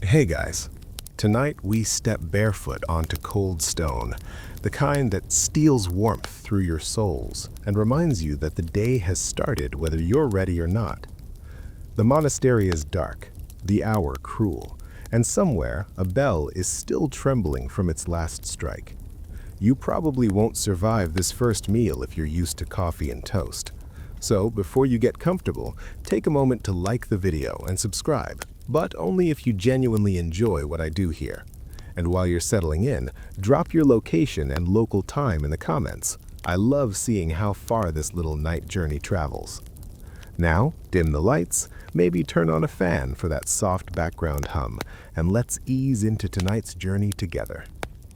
Hey guys, tonight we step barefoot onto cold stone, the kind that steals warmth through your souls and reminds you that the day has started whether you're ready or not. The monastery is dark, the hour cruel, and somewhere a bell is still trembling from its last strike. You probably won't survive this first meal if you're used to coffee and toast. So before you get comfortable, take a moment to like the video and subscribe, but only if you genuinely enjoy what I do here. And while you're settling in, drop your location and local time in the comments. I love seeing how far this little night journey travels. Now, dim the lights, maybe turn on a fan for that soft background hum, and let's ease into tonight's journey together.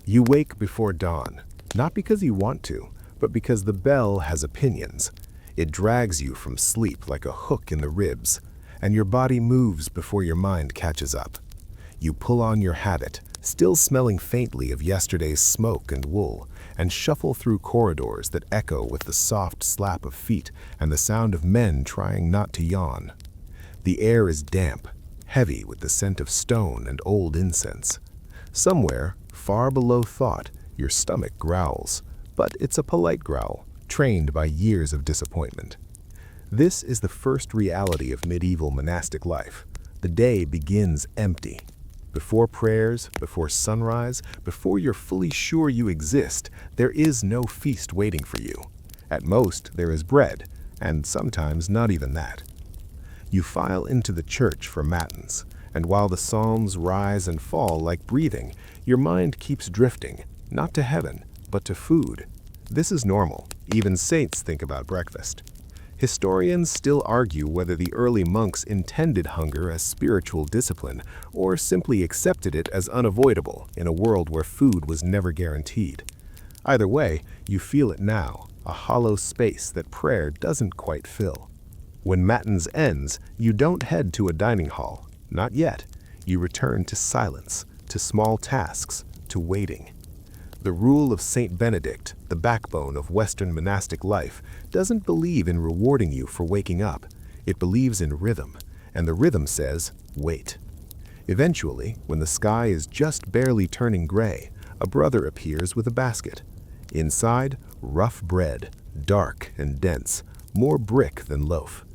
You wake before dawn, not because you want to, but because the bell has opinions. It drags you from sleep like a hook in the ribs, and your body moves before your mind catches up. You pull on your habit, still smelling faintly of yesterday's smoke and wool, and shuffle through corridors that echo with the soft slap of feet and the sound of men trying not to yawn. The air is damp, heavy with the scent of stone and old incense. Somewhere, far below thought, your stomach growls, but it's a polite growl, trained by years of disappointment. This is the first reality of medieval monastic life. The day begins empty. Before prayers, before sunrise, before you're fully sure you exist, there is no feast waiting for you. At most, there is bread, and sometimes not even that. You file into the church for matins, and while the psalms rise and fall like breathing, your mind keeps drifting, not to heaven, but to food. This is normal. Even saints think about breakfast. Historians still argue whether the early monks intended hunger as spiritual discipline or simply accepted it as unavoidable in a world where food was never guaranteed. Either way, you feel it now, a hollow space that prayer doesn't quite fill. When matins ends, you don't head to a dining hall. Not yet. You return to silence, to small tasks, to waiting. The rule of Saint Benedict, the backbone of Western monastic life, doesn't believe in rewarding you for waking up. It believes in rhythm, and the rhythm says, wait. Eventually, when the sky is just barely turning gray, a brother appears with a basket. Inside, rough bread, dark and dense, more brick than loaf.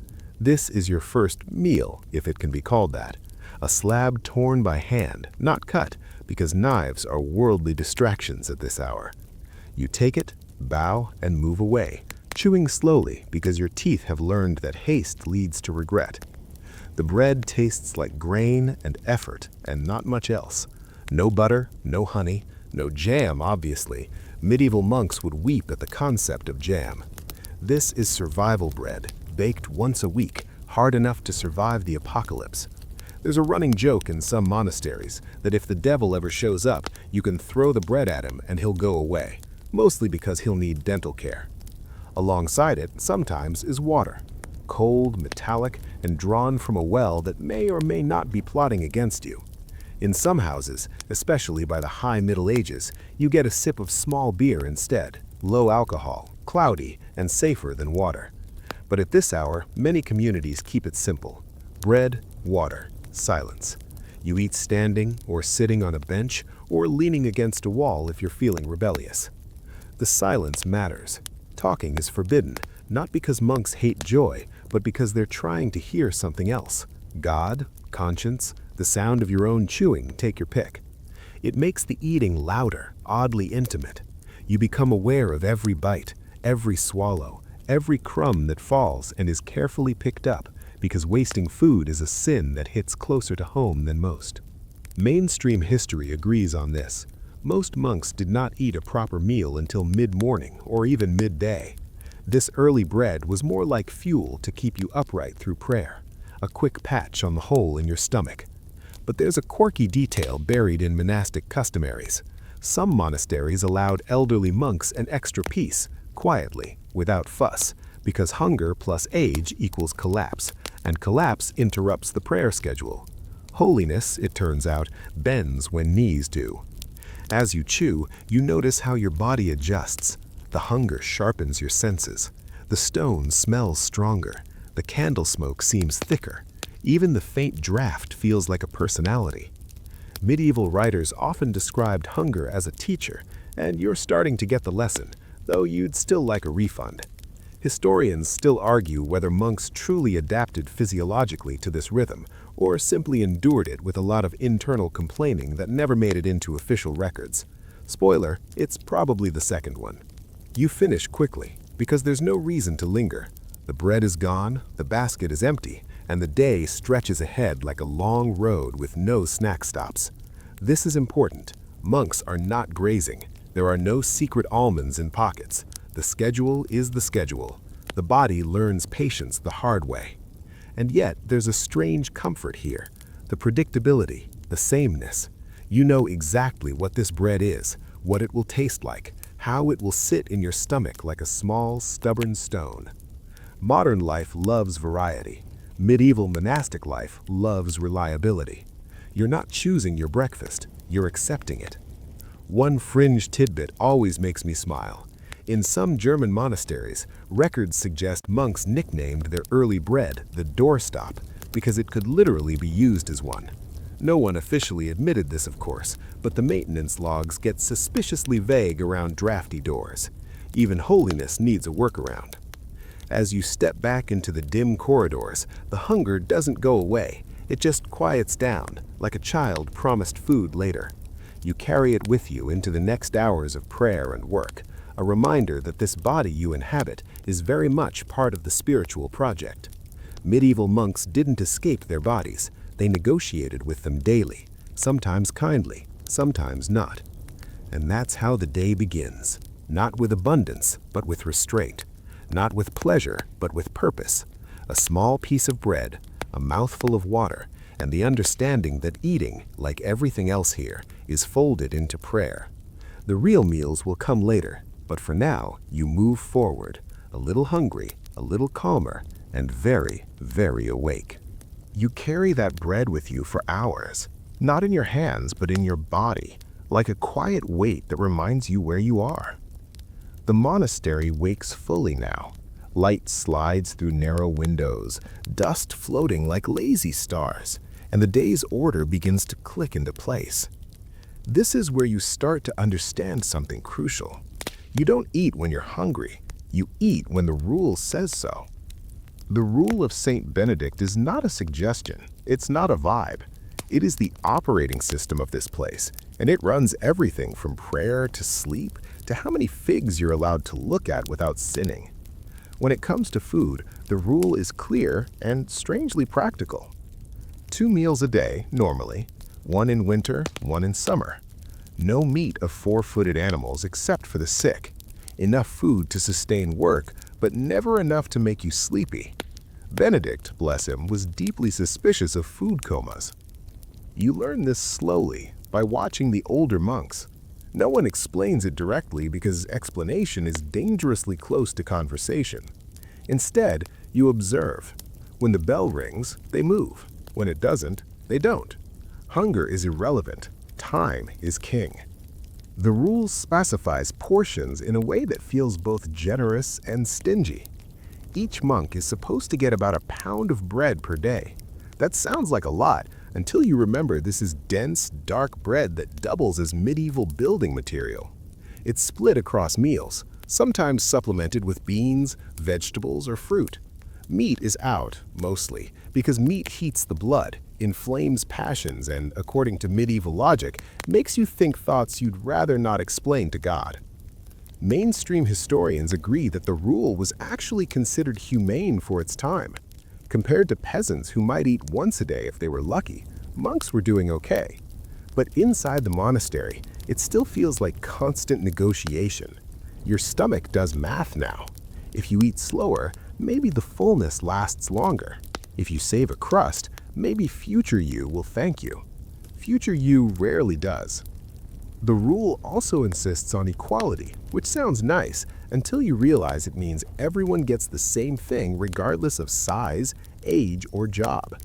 This is your first meal, if it can be called that. A slab torn by hand, not cut, because knives are worldly distractions at this hour. You take it, bow, and move away, chewing slowly because your teeth have learned that haste leads to regret. The bread tastes like grain and effort and not much else. No butter, no honey, no jam, obviously. Medieval monks would weep at the concept of jam. This is survival bread, baked once a week, hard enough to survive the apocalypse. There's a running joke in some monasteries that if the devil ever shows up, you can throw the bread at him and he'll go away, mostly because he'll need dental care. Alongside it, sometimes, is water, cold, metallic, and drawn from a well that may or may not be plotting against you. In some houses, especially by the high Middle Ages, you get a sip of small beer instead, low alcohol, cloudy, and safer than water. But at this hour, many communities keep it simple. Bread, water, silence. You eat standing or sitting on a bench or leaning against a wall if you're feeling rebellious. The silence matters. Talking is forbidden, not because monks hate joy, but because they're trying to hear something else. God, conscience, the sound of your own chewing, take your pick. It makes the eating louder, oddly intimate. You become aware of every bite, every swallow, every crumb that falls and is carefully picked up, because wasting food is a sin that hits closer to home than most. Mainstream history agrees on this. Most monks did not eat a proper meal until mid-morning or even midday. This early bread was more like fuel to keep you upright through prayer, a quick patch on the hole in your stomach. But there's a quirky detail buried in monastic customaries. Some monasteries allowed elderly monks an extra piece, quietly, without fuss, because hunger plus age equals collapse, and collapse interrupts the prayer schedule. Holiness, it turns out, bends when knees do. As you chew, you notice how your body adjusts. The hunger sharpens your senses. The stone smells stronger. The candle smoke seems thicker. Even the faint draft feels like a personality. Medieval writers often described hunger as a teacher, and you're starting to get the lesson, though you'd still like a refund. Historians still argue whether monks truly adapted physiologically to this rhythm, or simply endured it with a lot of internal complaining that never made it into official records. Spoiler, it's probably the second one. You finish quickly, because there's no reason to linger. The bread is gone, the basket is empty, and the day stretches ahead like a long road with no snack stops. This is important. Monks are not grazing. There are no secret almonds in pockets. The schedule is the schedule. The body learns patience the hard way. And yet, there's a strange comfort here. The predictability, the sameness. You know exactly what this bread is, what it will taste like, how it will sit in your stomach like a small, stubborn stone. Modern life loves variety. Medieval monastic life loves reliability. You're not choosing your breakfast, you're accepting it. One fringe tidbit always makes me smile. In some German monasteries, records suggest monks nicknamed their early bread the doorstop because it could literally be used as one. No one officially admitted this, of course, but the maintenance logs get suspiciously vague around drafty doors. Even holiness needs a workaround. As you step back into the dim corridors, the hunger doesn't go away. It just quiets down, like a child promised food later. You carry it with you into the next hours of prayer and work, a reminder that this body you inhabit is very much part of the spiritual project. Medieval monks didn't escape their bodies. They negotiated with them daily, sometimes kindly, sometimes not. And that's how the day begins, not with abundance, but with restraint. Not with pleasure, but with purpose. A small piece of bread, a mouthful of water, and the understanding that eating, like everything else here, is folded into prayer. The real meals will come later, but for now, you move forward, a little hungry, a little calmer, and very, very awake. You carry that bread with you for hours, not in your hands, but in your body, like a quiet weight that reminds you where you are. The monastery wakes fully now. Light slides through narrow windows, dust floating like lazy stars, and the day's order begins to click into place. This is where you start to understand something crucial. You don't eat when you're hungry. You eat when the rule says so. The rule of Saint Benedict is not a suggestion. It's not a vibe. It is the operating system of this place, and it runs everything from prayer to sleep to how many figs you're allowed to look at without sinning. When it comes to food, the rule is clear and strangely practical. 2 meals a day, normally, 1 in winter, 1 in summer. No meat of 4-footed animals except for the sick. Enough food to sustain work, but never enough to make you sleepy. Benedict, bless him, was deeply suspicious of food comas. You learn this slowly by watching the older monks. No one explains it directly because explanation is dangerously close to conversation. Instead, you observe. When the bell rings, they move. When it doesn't, they don't. Hunger is irrelevant. Time is king. The rule specifies portions in a way that feels both generous and stingy. Each monk is supposed to get about a pound of bread per day. That sounds like a lot until you remember this is dense, dark bread that doubles as medieval building material. It's split across meals, sometimes supplemented with beans, vegetables, or fruit. Meat is out, mostly, because meat heats the blood, inflames passions, and, according to medieval logic, makes you think thoughts you'd rather not explain to God. Mainstream historians agree that the rule was actually considered humane for its time. Compared to peasants who might eat once a day if they were lucky, monks were doing okay. But inside the monastery, it still feels like constant negotiation. Your stomach does math now. If you eat slower, maybe the fullness lasts longer. If you save a crust, maybe future you will thank you. Future you rarely does. The rule also insists on equality, which sounds nice until you realize it means everyone gets the same thing regardless of size, age, or job.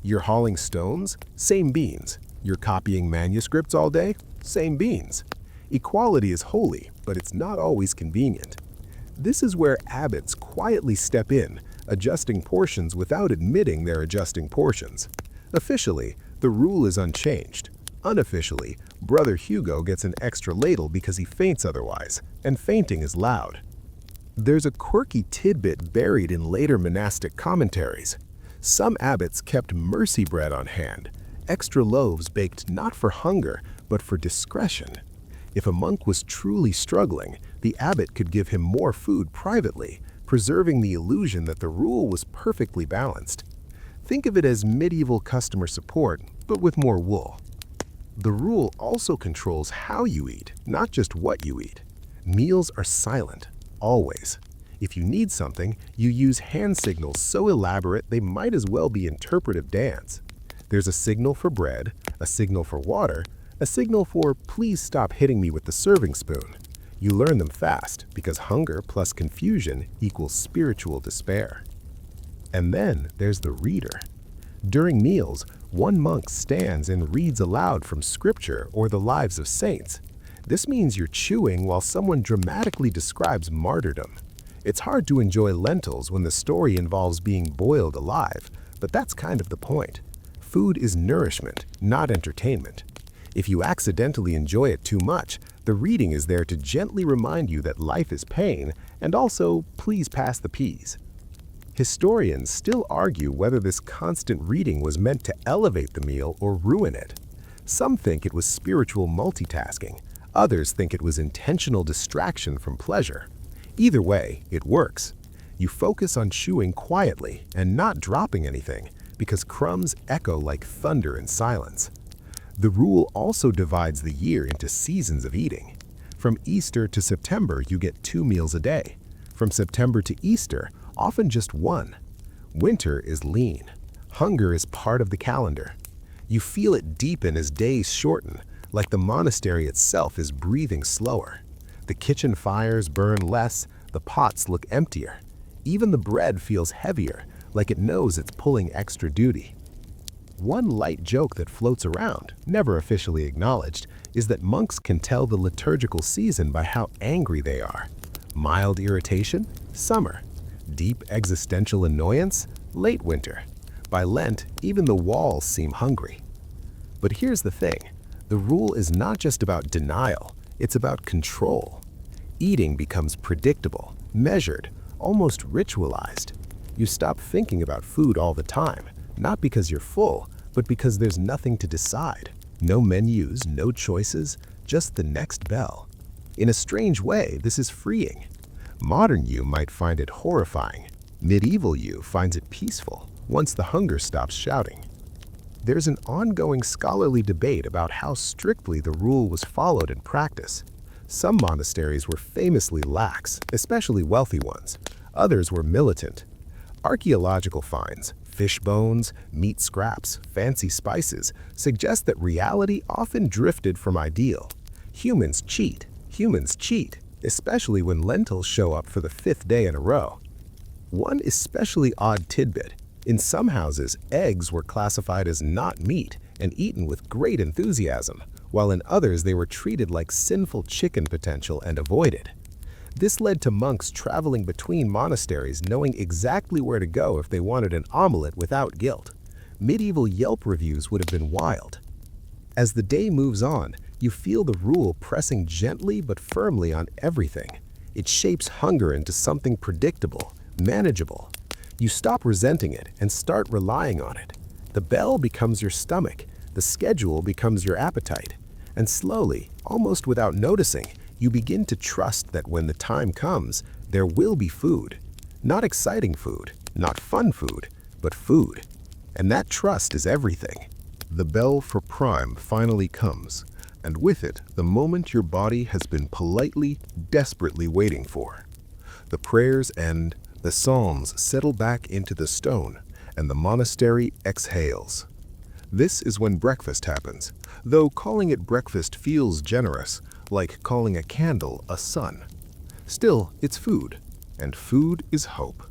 You're hauling stones? Same beans. You're copying manuscripts all day? Same beans. Equality is holy, but it's not always convenient. This is where abbots quietly step in, adjusting portions without admitting they're adjusting portions. Officially, the rule is unchanged. Unofficially, Brother Hugo gets an extra ladle because he faints otherwise, and fainting is loud. There's a quirky tidbit buried in later monastic commentaries. Some abbots kept mercy bread on hand, extra loaves baked not for hunger, but for discretion. If a monk was truly struggling, the abbot could give him more food privately, preserving the illusion that the rule was perfectly balanced. Think of it as medieval customer support, but with more wool. The rule also controls how you eat, not just what you eat. Meals are silent, always. If you need something, you use hand signals so elaborate they might as well be interpretive dance. There's a signal for bread, a signal for water, a signal for please stop hitting me with the serving spoon. You learn them fast because hunger plus confusion equals spiritual despair. And then there's the reader. During meals, one monk stands and reads aloud from scripture or the lives of saints. This means you're chewing while someone dramatically describes martyrdom. It's hard to enjoy lentils when the story involves being boiled alive, but that's kind of the point. Food is nourishment, not entertainment. If you accidentally enjoy it too much, the reading is there to gently remind you that life is pain, and also, please pass the peas. Historians still argue whether this constant reading was meant to elevate the meal or ruin it. Some think it was spiritual multitasking. Others think it was intentional distraction from pleasure. Either way, it works. You focus on chewing quietly and not dropping anything, because crumbs echo like thunder in silence. The rule also divides the year into seasons of eating. From Easter to September, you get 2 meals a day. From September to Easter, often just 1. Winter is lean. Hunger is part of the calendar. You feel it deepen as days shorten, like the monastery itself is breathing slower. The kitchen fires burn less, the pots look emptier. Even the bread feels heavier, like it knows it's pulling extra duty. One light joke that floats around, never officially acknowledged, is that monks can tell the liturgical season by how angry they are. Mild irritation? Summer. Deep existential annoyance? Late winter. By Lent, even the walls seem hungry. But here's the thing. The rule is not just about denial, it's about control. Eating becomes predictable, measured, almost ritualized. You stop thinking about food all the time, not because you're full, but because there's nothing to decide. No menus, no choices, just the next bell. In a strange way, this is freeing. Modern you might find it horrifying. Medieval you finds it peaceful once the hunger stops shouting. There's an ongoing scholarly debate about how strictly the rule was followed in practice. Some monasteries were famously lax, especially wealthy ones. Others were militant. Archaeological finds, fish bones, meat scraps, fancy spices suggest that reality often drifted from ideal. Humans cheat, especially when lentils show up for the 5th day in a row. One especially odd tidbit. In some houses, eggs were classified as not meat and eaten with great enthusiasm, while in others they were treated like sinful chicken potential and avoided. This led to monks traveling between monasteries knowing exactly where to go if they wanted an omelet without guilt. Medieval Yelp reviews would have been wild. As the day moves on, you feel the rule pressing gently but firmly on everything. It shapes hunger into something predictable, manageable. You stop resenting it and start relying on it. The bell becomes your stomach, the schedule becomes your appetite, and slowly, almost without noticing, you begin to trust that when the time comes, there will be food. Not exciting food, not fun food, but food. And that trust is everything. The bell for prime finally comes, and with it, the moment your body has been politely, desperately waiting for. The prayers end, the psalms settle back into the stone, and the monastery exhales. This is when breakfast happens, though calling it breakfast feels generous, like calling a candle a sun. Still, it's food, and food is hope.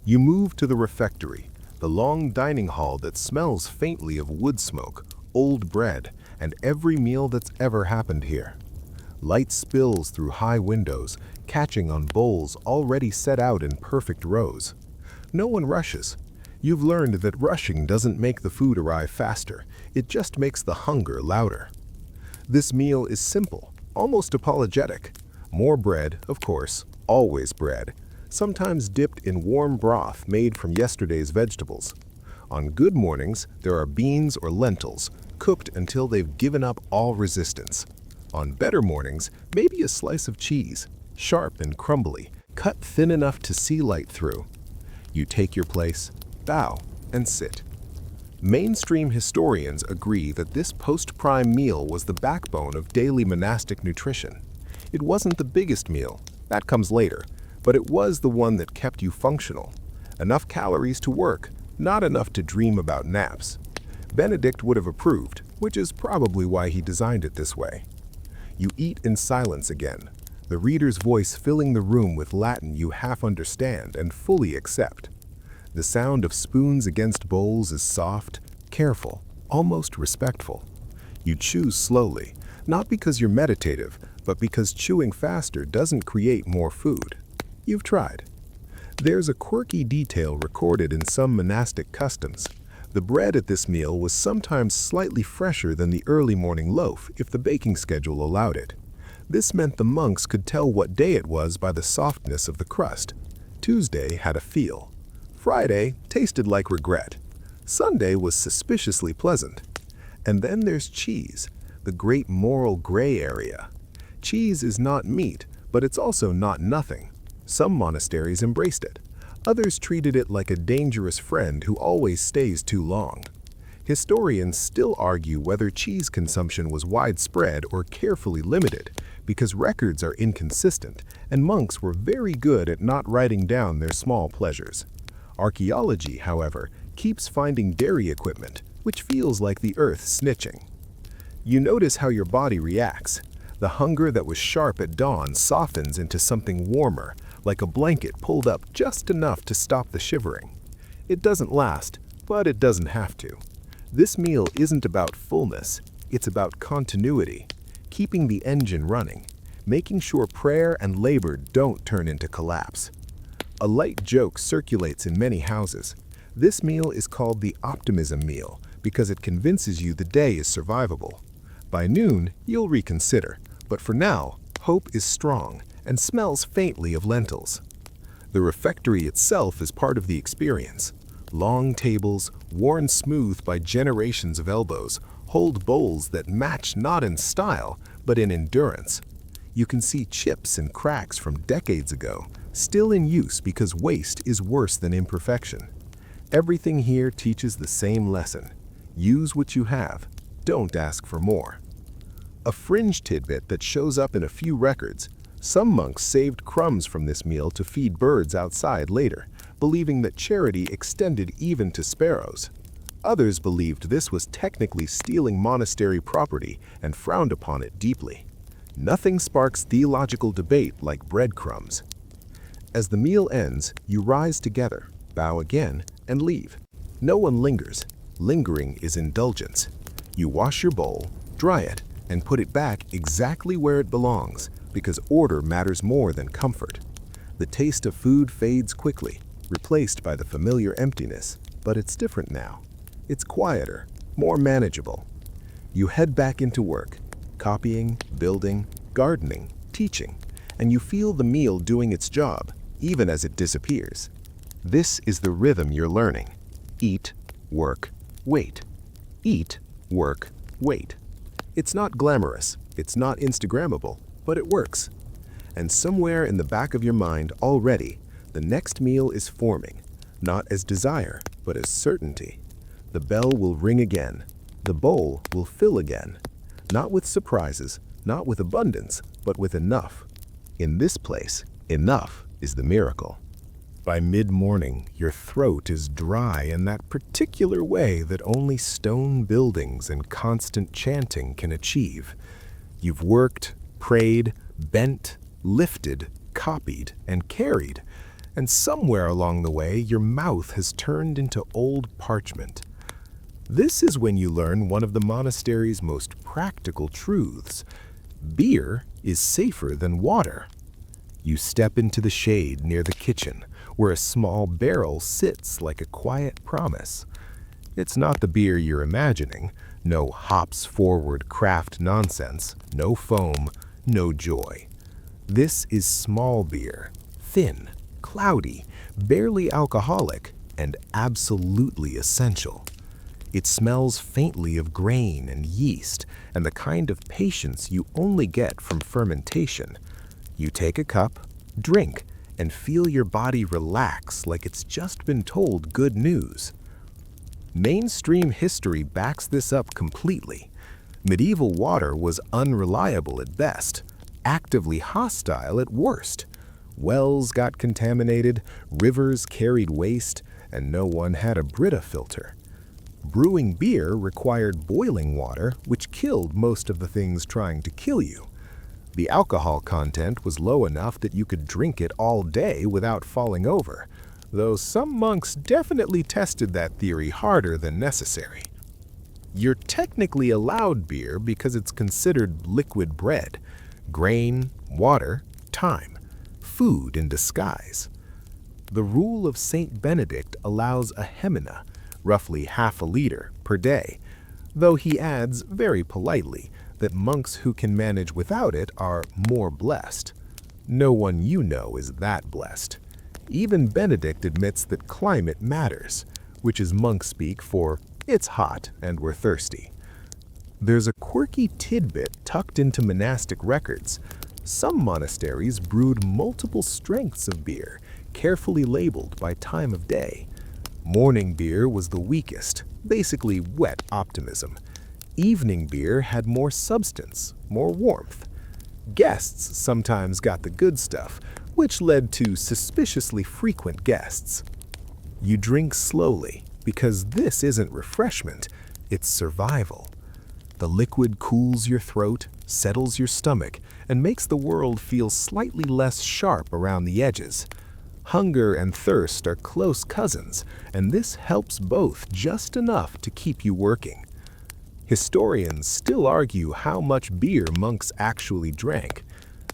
You move to the refectory, the long dining hall that smells faintly of wood smoke, old bread, and every meal that's ever happened here. Light spills through high windows, catching on bowls already set out in perfect rows. No one rushes. You've learned that rushing doesn't make the food arrive faster, It just makes the hunger louder. This meal is simple, almost apologetic. More bread, of course, always bread, sometimes dipped in warm broth made from yesterday's vegetables. On good mornings, there are beans or lentils, cooked until they've given up all resistance. On better mornings, maybe a slice of cheese, sharp and crumbly, cut thin enough to see light through. You take your place, bow, and sit. Mainstream historians agree that this post-prime meal was the backbone of daily monastic nutrition. It wasn't the biggest meal, that comes later, but it was the one that kept you functional. Enough calories to work, not enough to dream about naps. Benedict would have approved, which is probably why he designed it this way. You eat in silence again, the reader's voice filling the room with Latin you half understand and fully accept. The sound of spoons against bowls is soft, careful, almost respectful. You chew slowly, not because you're meditative, but because chewing faster doesn't create more food. You've tried. There's a quirky detail recorded in some monastic customs. The bread at this meal was sometimes slightly fresher than the early morning loaf if the baking schedule allowed it. This meant the monks could tell what day it was by the softness of the crust. Tuesday had a feel. Friday tasted like regret. Sunday was suspiciously pleasant. And then there's cheese, the great moral gray area. Cheese is not meat, but it's also not nothing. Some monasteries embraced it. Others treated it like a dangerous friend who always stays too long. Historians still argue whether cheese consumption was widespread or carefully limited, because records are inconsistent, and monks were very good at not writing down their small pleasures. Archaeology, however, keeps finding dairy equipment, which feels like the earth snitching. You notice how your body reacts. The hunger that was sharp at dawn softens into something warmer, like a blanket pulled up just enough to stop the shivering. It doesn't last, but it doesn't have to. This meal isn't about fullness, it's about continuity, keeping the engine running, making sure prayer and labor don't turn into collapse. A light joke circulates in many houses. This meal is called the optimism meal because it convinces you the day is survivable. By noon, you'll reconsider, but for now, hope is strong and smells faintly of lentils. The refectory itself is part of the experience. Long tables, worn smooth by generations of elbows, hold bowls that match not in style, but in endurance. You can see chips and cracks from decades ago, still in use because waste is worse than imperfection. Everything here teaches the same lesson. Use what you have. Don't ask for more. A fringe tidbit that shows up in a few records: some monks saved crumbs from this meal to feed birds outside later, believing that charity extended even to sparrows. Others believed this was technically stealing monastery property and frowned upon it deeply. Nothing sparks theological debate like breadcrumbs. As the meal ends, you rise together, bow again, and leave. No one lingers. Lingering is indulgence. You wash your bowl, dry it, and put it back exactly where it belongs, because order matters more than comfort. The taste of food fades quickly, replaced by the familiar emptiness, but it's different now. It's quieter, more manageable. You head back into work, copying, building, gardening, teaching, and you feel the meal doing its job, even as it disappears. This is the rhythm you're learning. Eat, work, wait. Eat, work, wait. It's not glamorous, it's not Instagrammable, but it works. And somewhere in the back of your mind already, the next meal is forming, not as desire, but as certainty. The bell will ring again. The bowl will fill again. Not with surprises, not with abundance, but with enough. In this place, enough is the miracle. By mid-morning, your throat is dry in that particular way that only stone buildings and constant chanting can achieve. You've worked, prayed, bent, lifted, copied, and carried, and somewhere along the way, your mouth has turned into old parchment. This is when you learn one of the monastery's most practical truths. Beer is safer than water. You step into the shade near the kitchen, where a small barrel sits like a quiet promise. It's not the beer you're imagining. No hops-forward craft nonsense, no foam, no joy. This is small beer, thin, cloudy, barely alcoholic, and absolutely essential. It smells faintly of grain and yeast and the kind of patience you only get from fermentation. You take a cup, drink, and feel your body relax like it's just been told good news. Mainstream history backs this up completely. Medieval water was unreliable at best, actively hostile at worst. Wells got contaminated, rivers carried waste, and no one had a Brita filter. Brewing beer required boiling water, which killed most of the things trying to kill you. The alcohol content was low enough that you could drink it all day without falling over, though some monks definitely tested that theory harder than necessary. You're technically allowed beer because it's considered liquid bread, grain, water, time, food in disguise. The rule of Saint Benedict allows a hemina, roughly half a liter, per day, though he adds, very politely, that monks who can manage without it are more blessed. No one you know is that blessed. Even Benedict admits that climate matters, which is monk speak for "it's hot and we're thirsty." There's a quirky tidbit tucked into monastic records. Some monasteries brewed multiple strengths of beer, carefully labeled by time of day. Morning beer was the weakest, basically wet optimism. Evening beer had more substance, more warmth. Guests sometimes got the good stuff, which led to suspiciously frequent guests. You drink slowly, because this isn't refreshment, it's survival. The liquid cools your throat, settles your stomach, and makes the world feel slightly less sharp around the edges. Hunger and thirst are close cousins, and this helps both just enough to keep you working. Historians still argue how much beer monks actually drank.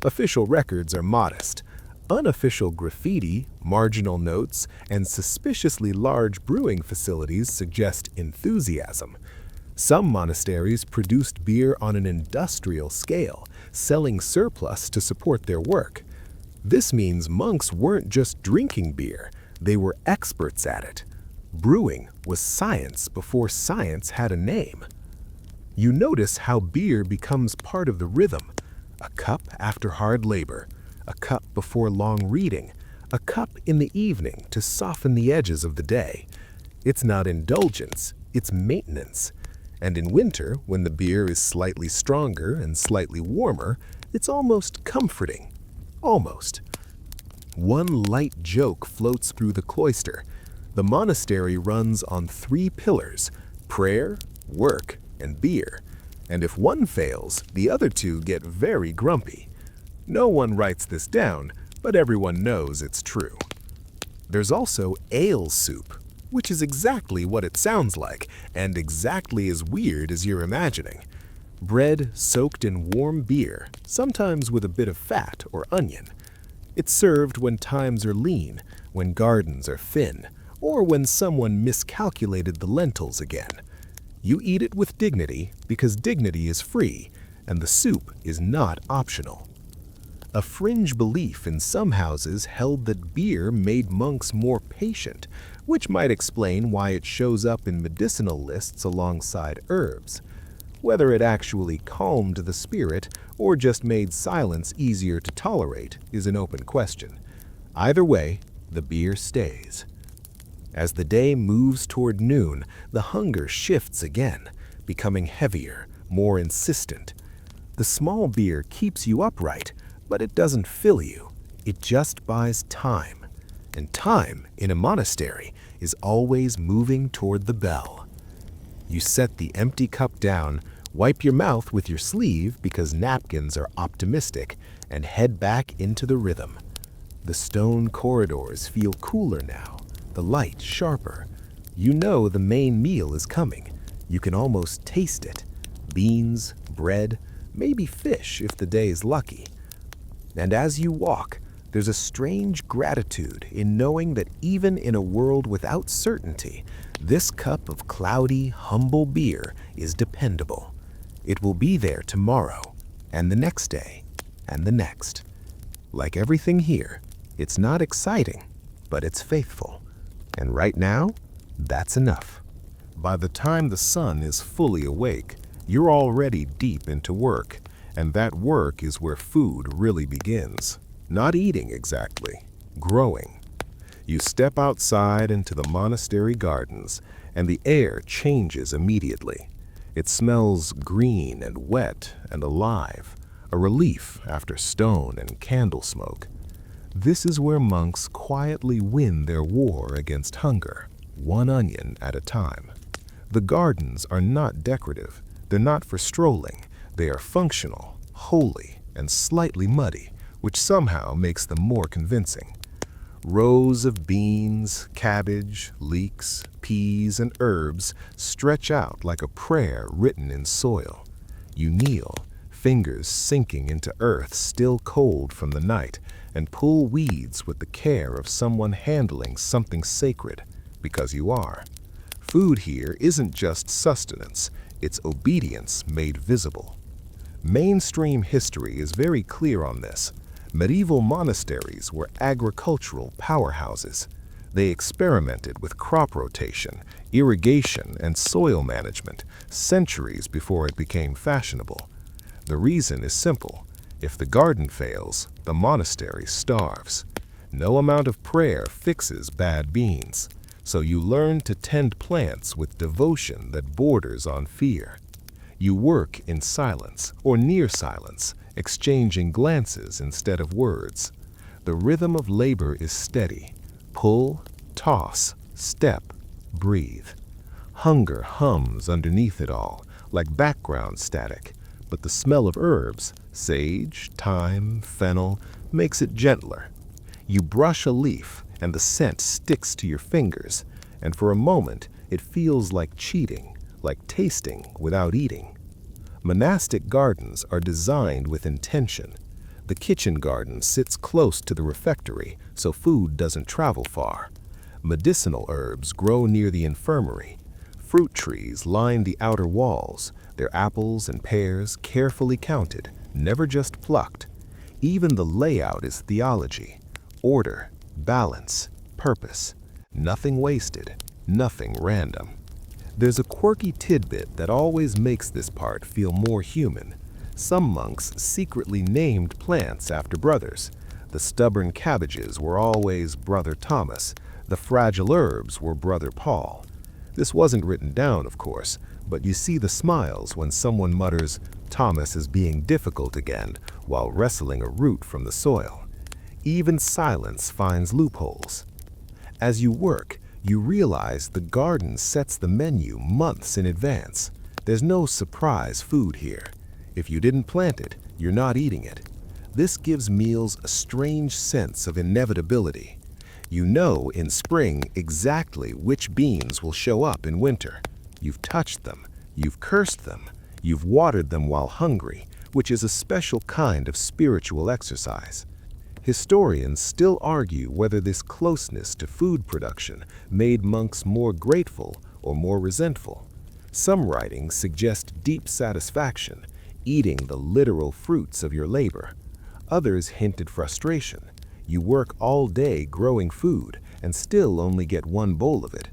Official records are modest. Unofficial graffiti, marginal notes, and suspiciously large brewing facilities suggest enthusiasm. Some monasteries produced beer on an industrial scale, selling surplus to support their work. This means monks weren't just drinking beer, they were experts at it. Brewing was science before science had a name. You notice how beer becomes part of the rhythm. A cup after hard labor, a cup before long reading, a cup in the evening to soften the edges of the day. It's not indulgence, it's maintenance. And in winter, when the beer is slightly stronger and slightly warmer, it's almost comforting. Almost. One light joke floats through the cloister. The monastery runs on 3 pillars: prayer, work, and beer. And if one fails, the other 2 get very grumpy. No one writes this down, but everyone knows it's true. There's also ale soup, which is exactly what it sounds like, and exactly as weird as you're imagining. Bread soaked in warm beer, sometimes with a bit of fat or onion. It's served when times are lean, when gardens are thin, or when someone miscalculated the lentils again. You eat it with dignity because dignity is free, and the soup is not optional. A fringe belief in some houses held that beer made monks more patient, which might explain why it shows up in medicinal lists alongside herbs. Whether it actually calmed the spirit or just made silence easier to tolerate is an open question. Either way, the beer stays. As the day moves toward noon, the hunger shifts again, becoming heavier, more insistent. The small beer keeps you upright, but it doesn't fill you. It just buys time. And time, in a monastery, is always moving toward the bell. You set the empty cup down, wipe your mouth with your sleeve because napkins are optimistic, and head back into the rhythm. The stone corridors feel cooler now, the light sharper. You know the main meal is coming. You can almost taste it. Beans, bread, maybe fish if the day is lucky. And as you walk, There's a strange gratitude in knowing that even in a world without certainty, this cup of cloudy, humble beer is dependable. It will be there tomorrow, and the next day, and the next. Like everything here, it's not exciting, but it's faithful. And right now, that's enough. By the time the sun is fully awake, you're already deep into work, and that work is where food really begins. Not eating exactly, growing. You step outside into the monastery gardens, and the air changes immediately. It smells green and wet and alive, a relief after stone and candle smoke. This is where monks quietly win their war against hunger, one onion at a time. The gardens are not decorative. They're not for strolling. They are functional, holy, and slightly muddy, which somehow makes them more convincing. Rows of beans, cabbage, leeks, peas, and herbs stretch out like a prayer written in soil. You kneel, fingers sinking into earth still cold from the night, and pull weeds with the care of someone handling something sacred, because you are. Food here isn't just sustenance, it's obedience made visible. Mainstream history is very clear on this. Medieval monasteries were agricultural powerhouses. They experimented with crop rotation, irrigation, and soil management centuries before it became fashionable. The reason is simple. If the garden fails, the monastery starves. No amount of prayer fixes bad beans, so you learn to tend plants with devotion that borders on fear. You work in silence or near silence, exchanging glances instead of words. The rhythm of labor is steady. Pull, toss, step, breathe. Hunger hums underneath it all, like background static, but the smell of herbs, sage, thyme, fennel, makes it gentler. You brush a leaf, and the scent sticks to your fingers, and for a moment it feels like cheating, like tasting without eating. Monastic gardens are designed with intention. The kitchen garden sits close to the refectory, so food doesn't travel far. Medicinal herbs grow near the infirmary. Fruit trees line the outer walls, their apples and pears carefully counted, never just plucked. Even the layout is theology. Order, balance, purpose. Nothing wasted, nothing random. There's a quirky tidbit that always makes this part feel more human. Some monks secretly named plants after brothers. The stubborn cabbages were always Brother Thomas. The fragile herbs were Brother Paul. This wasn't written down, of course, but you see the smiles when someone mutters, "Thomas is being difficult again," while wrestling a root from the soil. Even silence finds loopholes. As you work, you realize the garden sets the menu months in advance. There's no surprise food here. If you didn't plant it, you're not eating it. This gives meals a strange sense of inevitability. You know in spring exactly which beans will show up in winter. You've touched them, you've cursed them, you've watered them while hungry, which is a special kind of spiritual exercise. Historians still argue whether this closeness to food production made monks more grateful or more resentful. Some writings suggest deep satisfaction, eating the literal fruits of your labor. Others hinted frustration. You work all day growing food and still only get one bowl of it.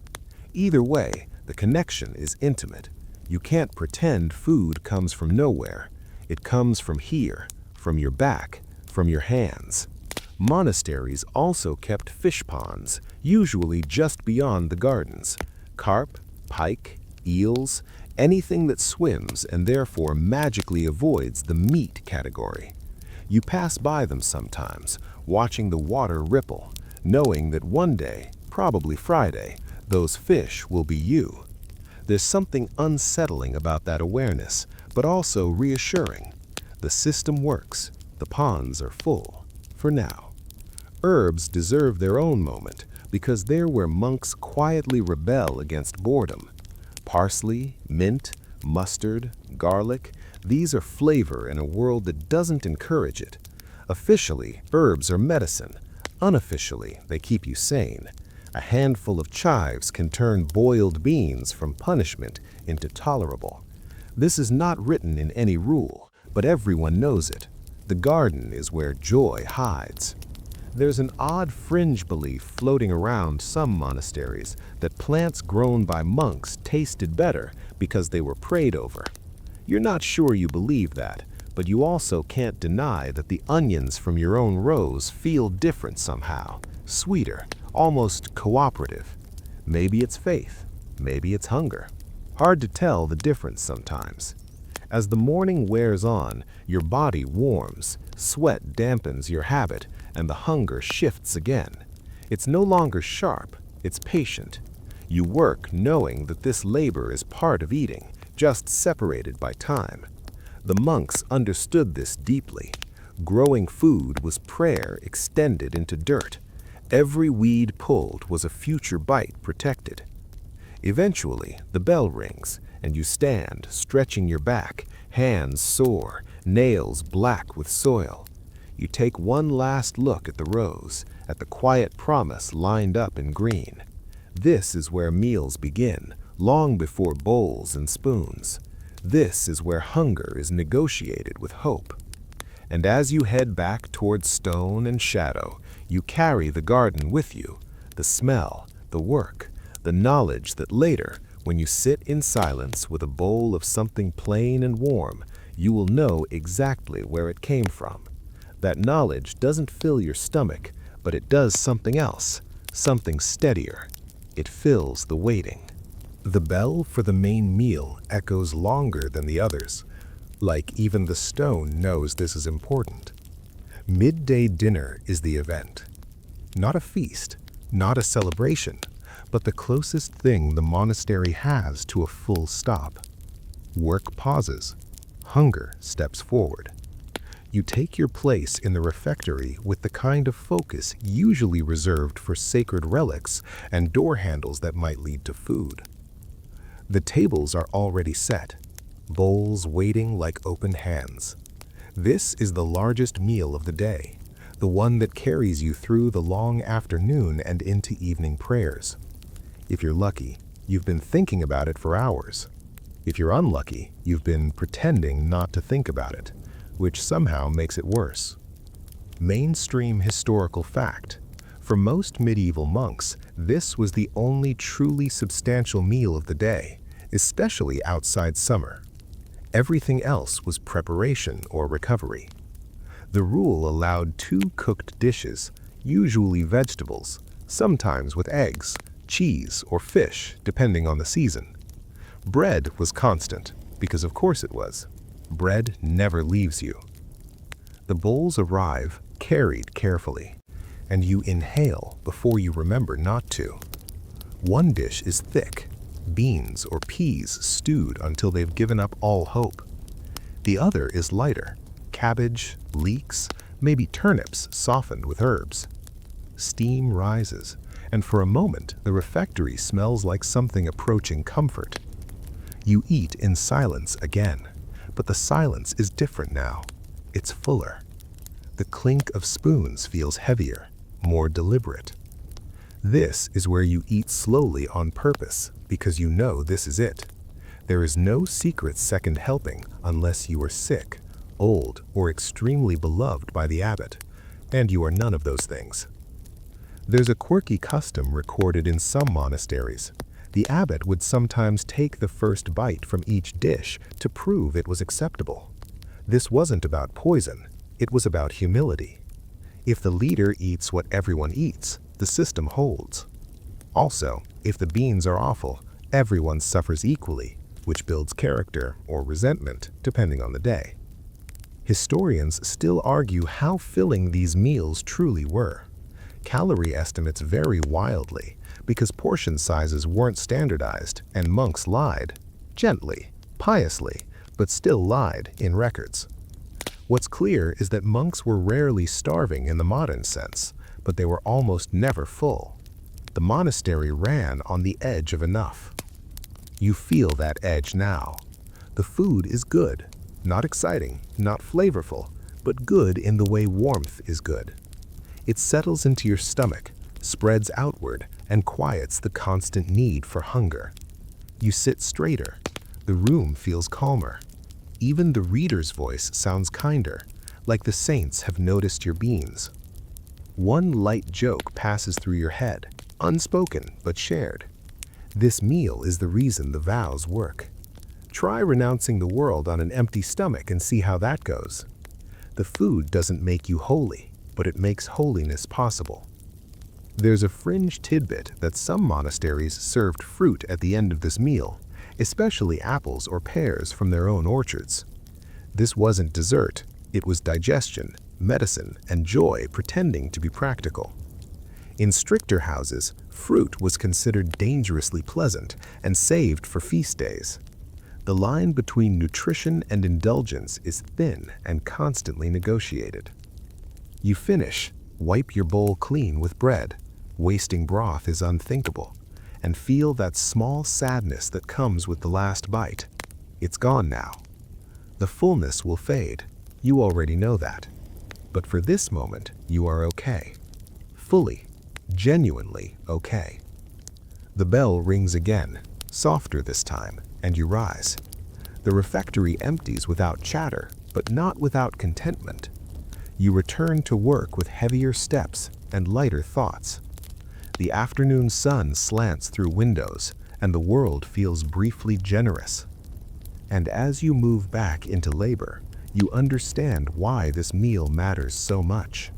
Either way, the connection is intimate. You can't pretend food comes from nowhere. It comes from here, from your back, from your hands. Monasteries also kept fish ponds, usually just beyond the gardens. Carp, pike, eels, anything that swims and therefore magically avoids the meat category. You pass by them sometimes, watching the water ripple, knowing that one day, probably Friday, those fish will be you. There's something unsettling about that awareness, but also reassuring. The system works. The ponds are full. For now. Herbs deserve their own moment because they're where monks quietly rebel against boredom. Parsley, mint, mustard, garlic, these are flavor in a world that doesn't encourage it. Officially, herbs are medicine. Unofficially, they keep you sane. A handful of chives can turn boiled beans from punishment into tolerable. This is not written in any rule, but everyone knows it. The garden is where joy hides. There's an odd fringe belief floating around some monasteries that plants grown by monks tasted better because they were prayed over. You're not sure you believe that, but you also can't deny that the onions from your own rows feel different somehow, sweeter, almost cooperative. Maybe it's faith, maybe it's hunger. Hard to tell the difference sometimes. As the morning wears on, your body warms, sweat dampens your habit, and the hunger shifts again. It's no longer sharp, it's patient. You work knowing that this labor is part of eating, just separated by time. The monks understood this deeply. Growing food was prayer extended into dirt. Every weed pulled was a future bite protected. Eventually, the bell rings, and you stand, stretching your back, hands sore, nails black with soil. You take one last look at the rows, at the quiet promise lined up in green. This is where meals begin, long before bowls and spoons. This is where hunger is negotiated with hope. And as you head back towards stone and shadow, you carry the garden with you, the smell, the work, the knowledge that later, when you sit in silence with a bowl of something plain and warm, you will know exactly where it came from. That knowledge doesn't fill your stomach, but it does something else, something steadier. It fills the waiting. The bell for the main meal echoes longer than the others, like even the stone knows this is important. Midday dinner is the event. Not a feast, not a celebration, but the closest thing the monastery has to a full stop. Work pauses. Hunger steps forward. You take your place in the refectory with the kind of focus usually reserved for sacred relics and door handles that might lead to food. The tables are already set, bowls waiting like open hands. This is the largest meal of the day, the one that carries you through the long afternoon and into evening prayers. If you're lucky, you've been thinking about it for hours. If you're unlucky, you've been pretending not to think about it, which somehow makes it worse. Mainstream historical fact. For most medieval monks, this was the only truly substantial meal of the day, especially outside summer. Everything else was preparation or recovery. The rule allowed 2 cooked dishes, usually vegetables, sometimes with eggs, cheese, or fish, depending on the season. Bread was constant, because of course it was. Bread never leaves you. The bowls arrive, carried carefully, and you inhale before you remember not to. One dish is thick, beans or peas stewed until they've given up all hope. The other is lighter, cabbage, leeks, maybe turnips softened with herbs. Steam rises, and for a moment the refectory smells like something approaching comfort. You eat in silence again, but the silence is different now. It's fuller. The clink of spoons feels heavier, more deliberate. This is where you eat slowly on purpose, because you know this is it. There is no secret second helping unless you are sick, old, or extremely beloved by the abbot, and you are none of those things. There's a quirky custom recorded in some monasteries. The abbot would sometimes take the first bite from each dish to prove it was acceptable. This wasn't about poison, it was about humility. If the leader eats what everyone eats, the system holds. Also, if the beans are awful, everyone suffers equally, which builds character or resentment, depending on the day. Historians still argue how filling these meals truly were. Calorie estimates vary wildly because portion sizes weren't standardized and monks lied, gently, piously, but still lied in records. What's clear is that monks were rarely starving in the modern sense, but they were almost never full. The monastery ran on the edge of enough. You feel that edge now. The food is good, not exciting, not flavorful, but good in the way warmth is good. It settles into your stomach, spreads outward, and quiets the constant need for hunger. You sit straighter. The room feels calmer. Even the reader's voice sounds kinder, like the saints have noticed your beans. One light joke passes through your head, unspoken but shared. This meal is the reason the vows work. Try renouncing the world on an empty stomach and see how that goes. The food doesn't make you holy, but it makes holiness possible. There's a fringe tidbit that some monasteries served fruit at the end of this meal, especially apples or pears from their own orchards. This wasn't dessert, it was digestion, medicine, and joy pretending to be practical. In stricter houses, fruit was considered dangerously pleasant and saved for feast days. The line between nutrition and indulgence is thin and constantly negotiated. You finish, wipe your bowl clean with bread. Wasting broth is unthinkable, and feel that small sadness that comes with the last bite. It's gone now. The fullness will fade. You already know that. But for this moment, you are okay. Fully, genuinely okay. The bell rings again, softer this time, and you rise. The refectory empties without chatter, but not without contentment. You return to work with heavier steps and lighter thoughts. The afternoon sun slants through windows, and the world feels briefly generous. And as you move back into labor, you understand why this meal matters so much.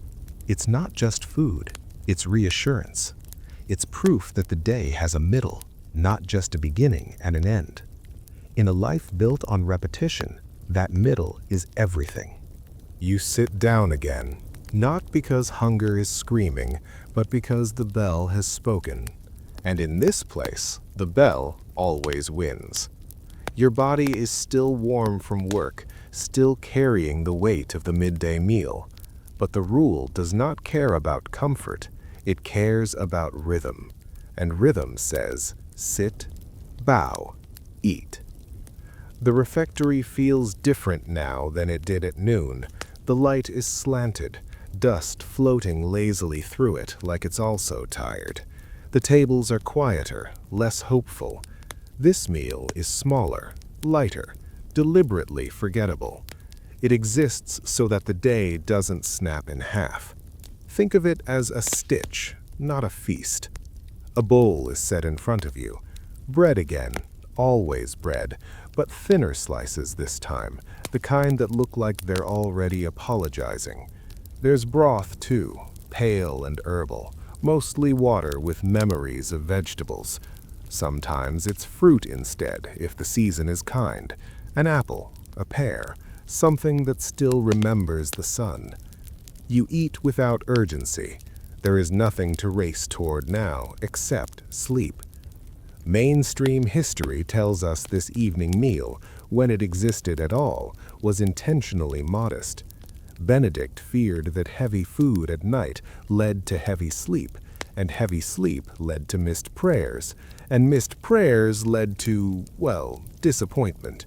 It's not just food, it's reassurance. It's proof that the day has a middle, not just a beginning and an end. In a life built on repetition, that middle is everything. You sit down again, not because hunger is screaming, but because the bell has spoken. And in this place, the bell always wins. Your body is still warm from work, still carrying the weight of the midday meal. But the rule does not care about comfort, it cares about rhythm. And rhythm says, sit, bow, eat. The refectory feels different now than it did at noon. The light is slanted, dust floating lazily through it like it's also tired. The tables are quieter, less hopeful. This meal is smaller, lighter, deliberately forgettable. It exists so that the day doesn't snap in half. Think of it as a stitch, not a feast. A bowl is set in front of you. Bread again, always bread, but thinner slices this time, the kind that look like they're already apologizing. There's broth too, pale and herbal, mostly water with memories of vegetables. Sometimes it's fruit instead, if the season is kind. An apple, a pear, something that still remembers the sun. You eat without urgency. There is nothing to race toward now except sleep. Mainstream history tells us this evening meal, when it existed at all, was intentionally modest. Benedict feared that heavy food at night led to heavy sleep, and heavy sleep led to missed prayers, and missed prayers led to, well, disappointment.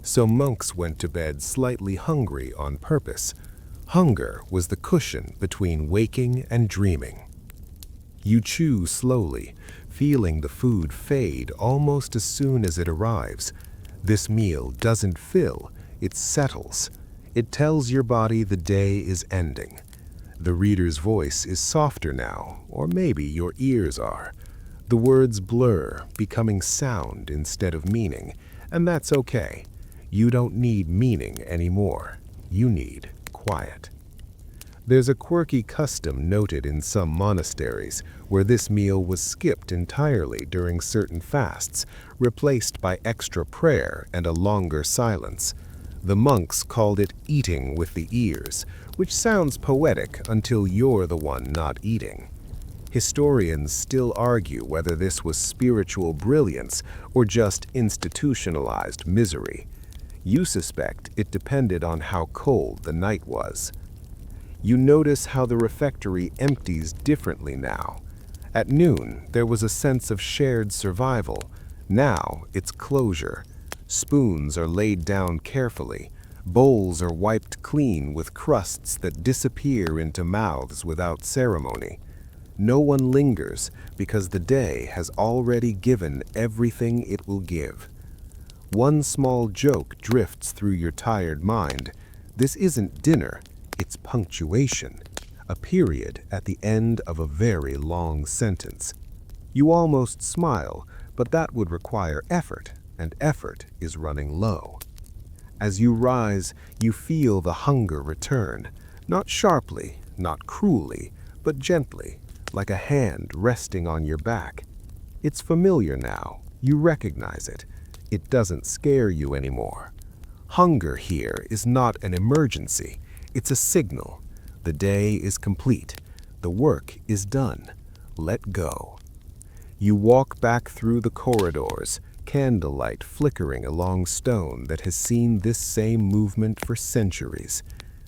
So monks went to bed slightly hungry on purpose. Hunger was the cushion between waking and dreaming. You chew slowly, feeling the food fade almost as soon as it arrives. This meal doesn't fill, it settles. It tells your body the day is ending. The reader's voice is softer now, or maybe your ears are. The words blur, becoming sound instead of meaning, and that's okay. You don't need meaning anymore. You need quiet. There's a quirky custom noted in some monasteries where this meal was skipped entirely during certain fasts, replaced by extra prayer and a longer silence. The monks called it eating with the ears, which sounds poetic until you're the one not eating. Historians still argue whether this was spiritual brilliance or just institutionalized misery. You suspect it depended on how cold the night was. You notice how the refectory empties differently now. At noon, there was a sense of shared survival. Now, it's closure. Spoons are laid down carefully. Bowls are wiped clean with crusts that disappear into mouths without ceremony. No one lingers because the day has already given everything it will give. One small joke drifts through your tired mind. This isn't dinner, it's punctuation, a period at the end of a very long sentence. You almost smile, but that would require effort, and effort is running low. As you rise, you feel the hunger return, not sharply, not cruelly, but gently, like a hand resting on your back. It's familiar now. You recognize it. It doesn't scare you anymore. Hunger here is not an emergency. It's a signal. The day is complete. The work is done. Let go. You walk back through the corridors, candlelight flickering along stone that has seen this same movement for centuries.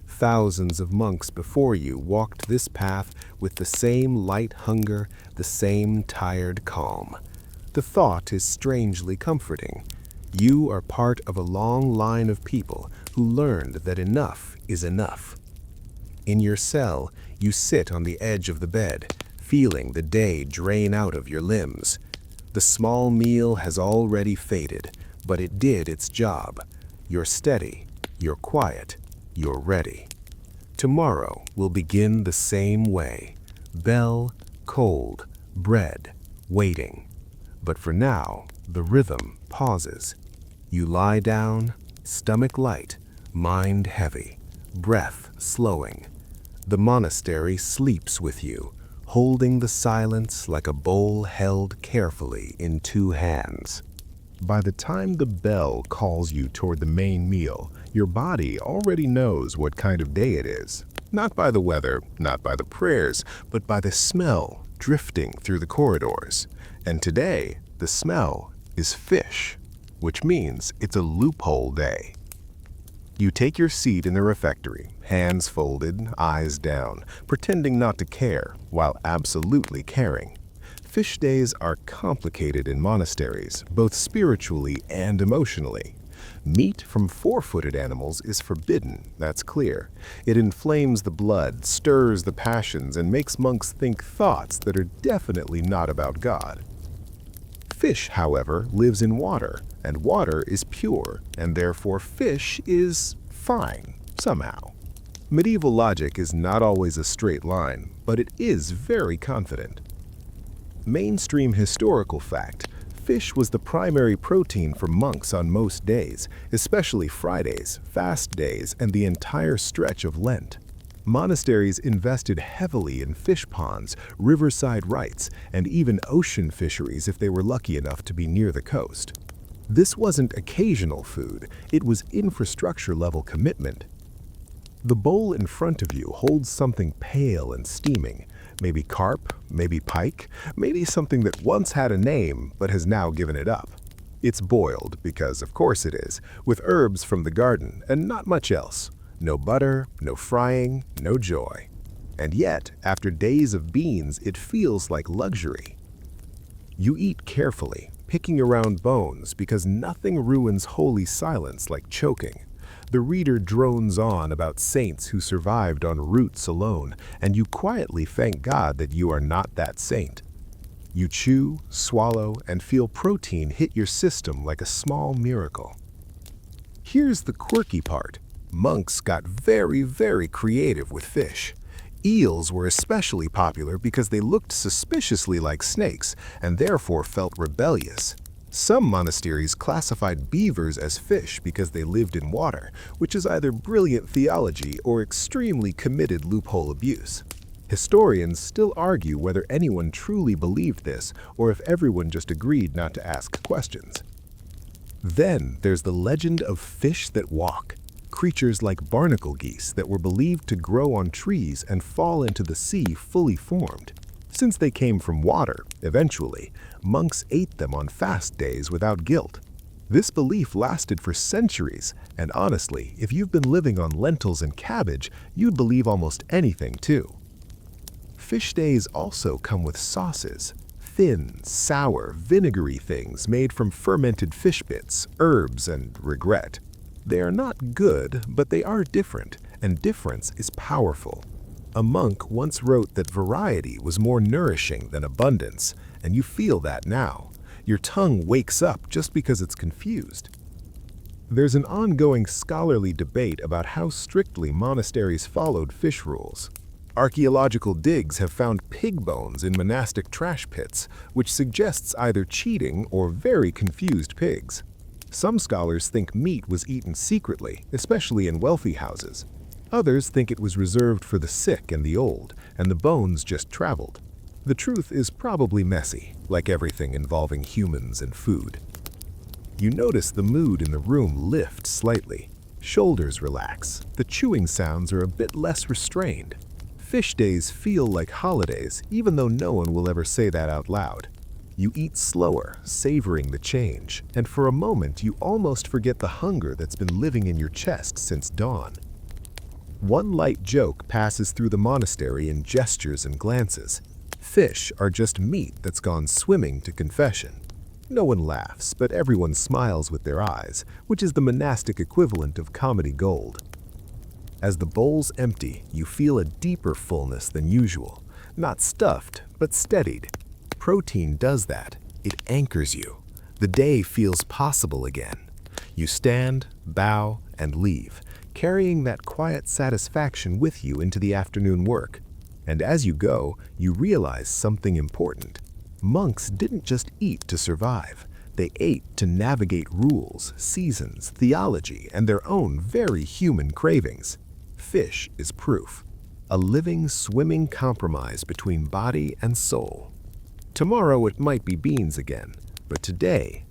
Thousands of monks before you walked this path with the same light hunger, the same tired calm. The thought is strangely comforting. You are part of a long line of people who learned that enough is enough. In your cell, you sit on the edge of the bed, feeling the day drain out of your limbs. The small meal has already faded, but it did its job. You're steady, you're quiet, you're ready. Tomorrow will begin the same way. Bell, cold, bread, waiting. But for now, the rhythm pauses. You lie down, stomach light, mind heavy, breath slowing. The monastery sleeps with you, holding the silence like a bowl held carefully in two hands. By the time the bell calls you toward the main meal, your body already knows what kind of day it is. Not by the weather, not by the prayers, but by the smell drifting through the corridors. And today, the smell is fish, which means it's a loophole day. You take your seat in the refectory, hands folded, eyes down, pretending not to care, while absolutely caring. Fish days are complicated in monasteries, both spiritually and emotionally. Meat from four-footed animals is forbidden, that's clear. It inflames the blood, stirs the passions, and makes monks think thoughts that are definitely not about God. Fish, however, lives in water, and water is pure, and therefore fish is fine, somehow. Medieval logic is not always a straight line, but it is very confident. Mainstream historical fact: fish was the primary protein for monks on most days, especially Fridays, fast days, and the entire stretch of Lent. Monasteries invested heavily in fish ponds, riverside rites, and even ocean fisheries if they were lucky enough to be near the coast. This wasn't occasional food, it was infrastructure-level commitment. The bowl in front of you holds something pale and steaming. Maybe carp, maybe pike, maybe something that once had a name but has now given it up. It's boiled, because of course it is, with herbs from the garden and not much else. No butter, no frying, no joy. And yet, after days of beans, it feels like luxury. You eat carefully, picking around bones, because nothing ruins holy silence like choking. The reader drones on about saints who survived on roots alone, and you quietly thank God that you are not that saint. You chew, swallow, and feel protein hit your system like a small miracle. Here's the quirky part. Monks got very, very creative with fish. Eels were especially popular because they looked suspiciously like snakes and therefore felt rebellious. Some monasteries classified beavers as fish because they lived in water, which is either brilliant theology or extremely committed loophole abuse. Historians still argue whether anyone truly believed this or if everyone just agreed not to ask questions. Then there's the legend of fish that walk. Creatures like barnacle geese that were believed to grow on trees and fall into the sea fully formed. Since they came from water, eventually, monks ate them on fast days without guilt. This belief lasted for centuries, and honestly, if you've been living on lentils and cabbage, you'd believe almost anything too. Fish days also come with sauces. Thin, sour, vinegary things made from fermented fish bits, herbs, and regret. They are not good, but they are different, and difference is powerful. A monk once wrote that variety was more nourishing than abundance, and you feel that now. Your tongue wakes up just because it's confused. There's an ongoing scholarly debate about how strictly monasteries followed fish rules. Archaeological digs have found pig bones in monastic trash pits, which suggests either cheating or very confused pigs. Some scholars think meat was eaten secretly, especially in wealthy houses. Others think it was reserved for the sick and the old, and the bones just traveled. The truth is probably messy, like everything involving humans and food. You notice the mood in the room lift slightly. Shoulders relax. The chewing sounds are a bit less restrained. Fish days feel like holidays, even though no one will ever say that out loud. You eat slower, savoring the change, and for a moment you almost forget the hunger that's been living in your chest since dawn. One light joke passes through the monastery in gestures and glances. Fish are just meat that's gone swimming to confession. No one laughs, but everyone smiles with their eyes, which is the monastic equivalent of comedy gold. As the bowls empty, you feel a deeper fullness than usual. Not stuffed, but steadied. Protein does that. It anchors you. The day feels possible again. You stand, bow, and leave, carrying that quiet satisfaction with you into the afternoon work. And as you go, you realize something important. Monks didn't just eat to survive. They ate to navigate rules, seasons, theology, and their own very human cravings. Fish is proof. A living, swimming compromise between body and soul. Tomorrow it might be beans again, but today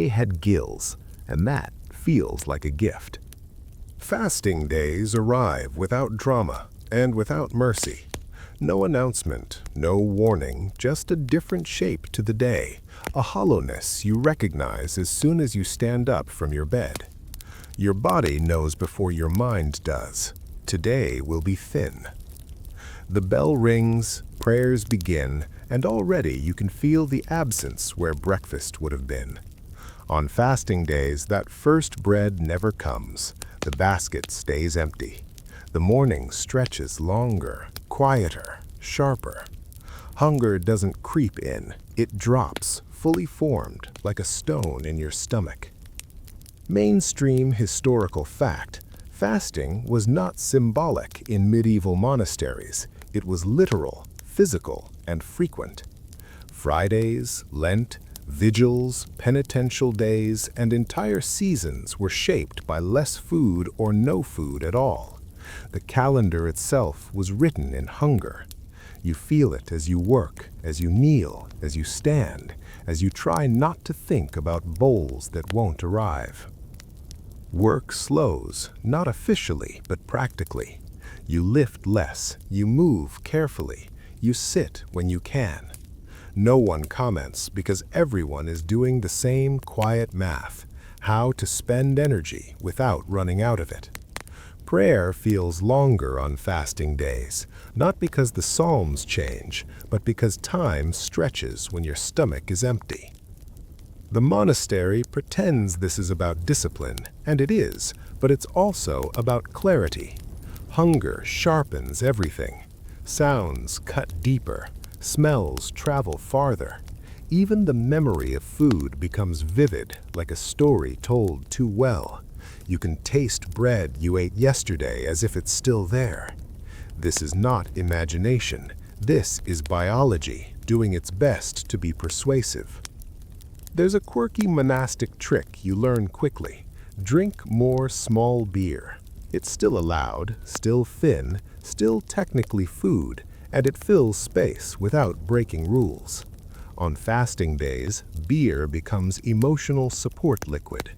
had gills, and that feels like a gift. Fasting days arrive without drama and without mercy. No announcement, no warning, just a different shape to the day, a hollowness you recognize as soon as you stand up from your bed. Your body knows before your mind does. Today will be thin. The bell rings, prayers begin, and already you can feel the absence where breakfast would have been. On fasting days, that first bread never comes. The basket stays empty. The morning stretches longer, quieter, sharper. Hunger doesn't creep in. It drops, fully formed, like a stone in your stomach. Mainstream historical fact: fasting was not symbolic in medieval monasteries. It was literal, physical, and frequent. Fridays, Lent, vigils, penitential days, and entire seasons were shaped by less food or no food at all. The calendar itself was written in hunger. You feel it as you work, as you kneel, as you stand, as you try not to think about bowls that won't arrive. Work slows, not officially, but practically. You lift less, you move carefully, you sit when you can. No one comments because everyone is doing the same quiet math: how to spend energy without running out of it. Prayer feels longer on fasting days, not because the psalms change, but because time stretches when your stomach is empty. The monastery pretends this is about discipline, and it is, but it's also about clarity. Hunger sharpens everything. Sounds cut deeper. Smells travel farther. Even the memory of food becomes vivid, like a story told too well. You can taste bread you ate yesterday as if it's still there. This is not imagination. This is biology, doing its best to be persuasive. There's a quirky monastic trick you learn quickly. Drink more small beer. It's still allowed, still thin, still technically food, and it fills space without breaking rules. On fasting days, beer becomes emotional support liquid.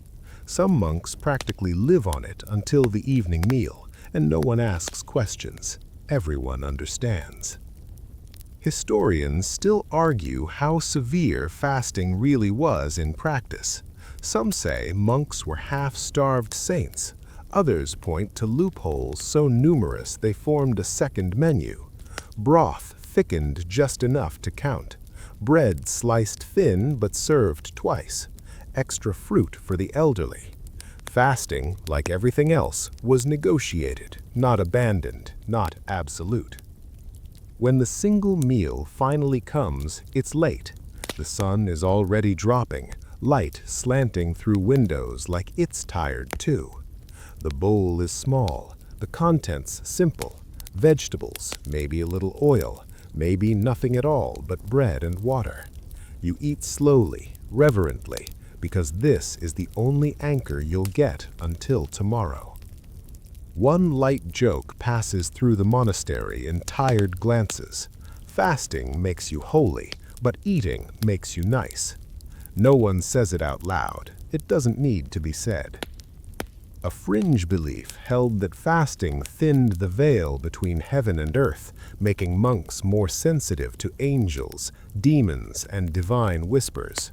Some monks practically live on it until the evening meal, and no one asks questions. Everyone understands. Historians still argue how severe fasting really was in practice. Some say monks were half-starved saints. Others point to loopholes so numerous they formed a second menu. Broth thickened just enough to count. Bread sliced thin but served twice. Extra fruit for the elderly. Fasting, like everything else, was negotiated, not abandoned, not absolute. When the single meal finally comes, it's late. The sun is already dropping, light slanting through windows like it's tired too. The bowl is small, the contents simple. Vegetables, maybe a little oil, maybe nothing at all but bread and water. You eat slowly, reverently, because this is the only anchor you'll get until tomorrow. One light joke passes through the monastery in tired glances. Fasting makes you holy, but eating makes you nice. No one says it out loud. It doesn't need to be said. A fringe belief held that fasting thinned the veil between heaven and earth, making monks more sensitive to angels, demons, and divine whispers.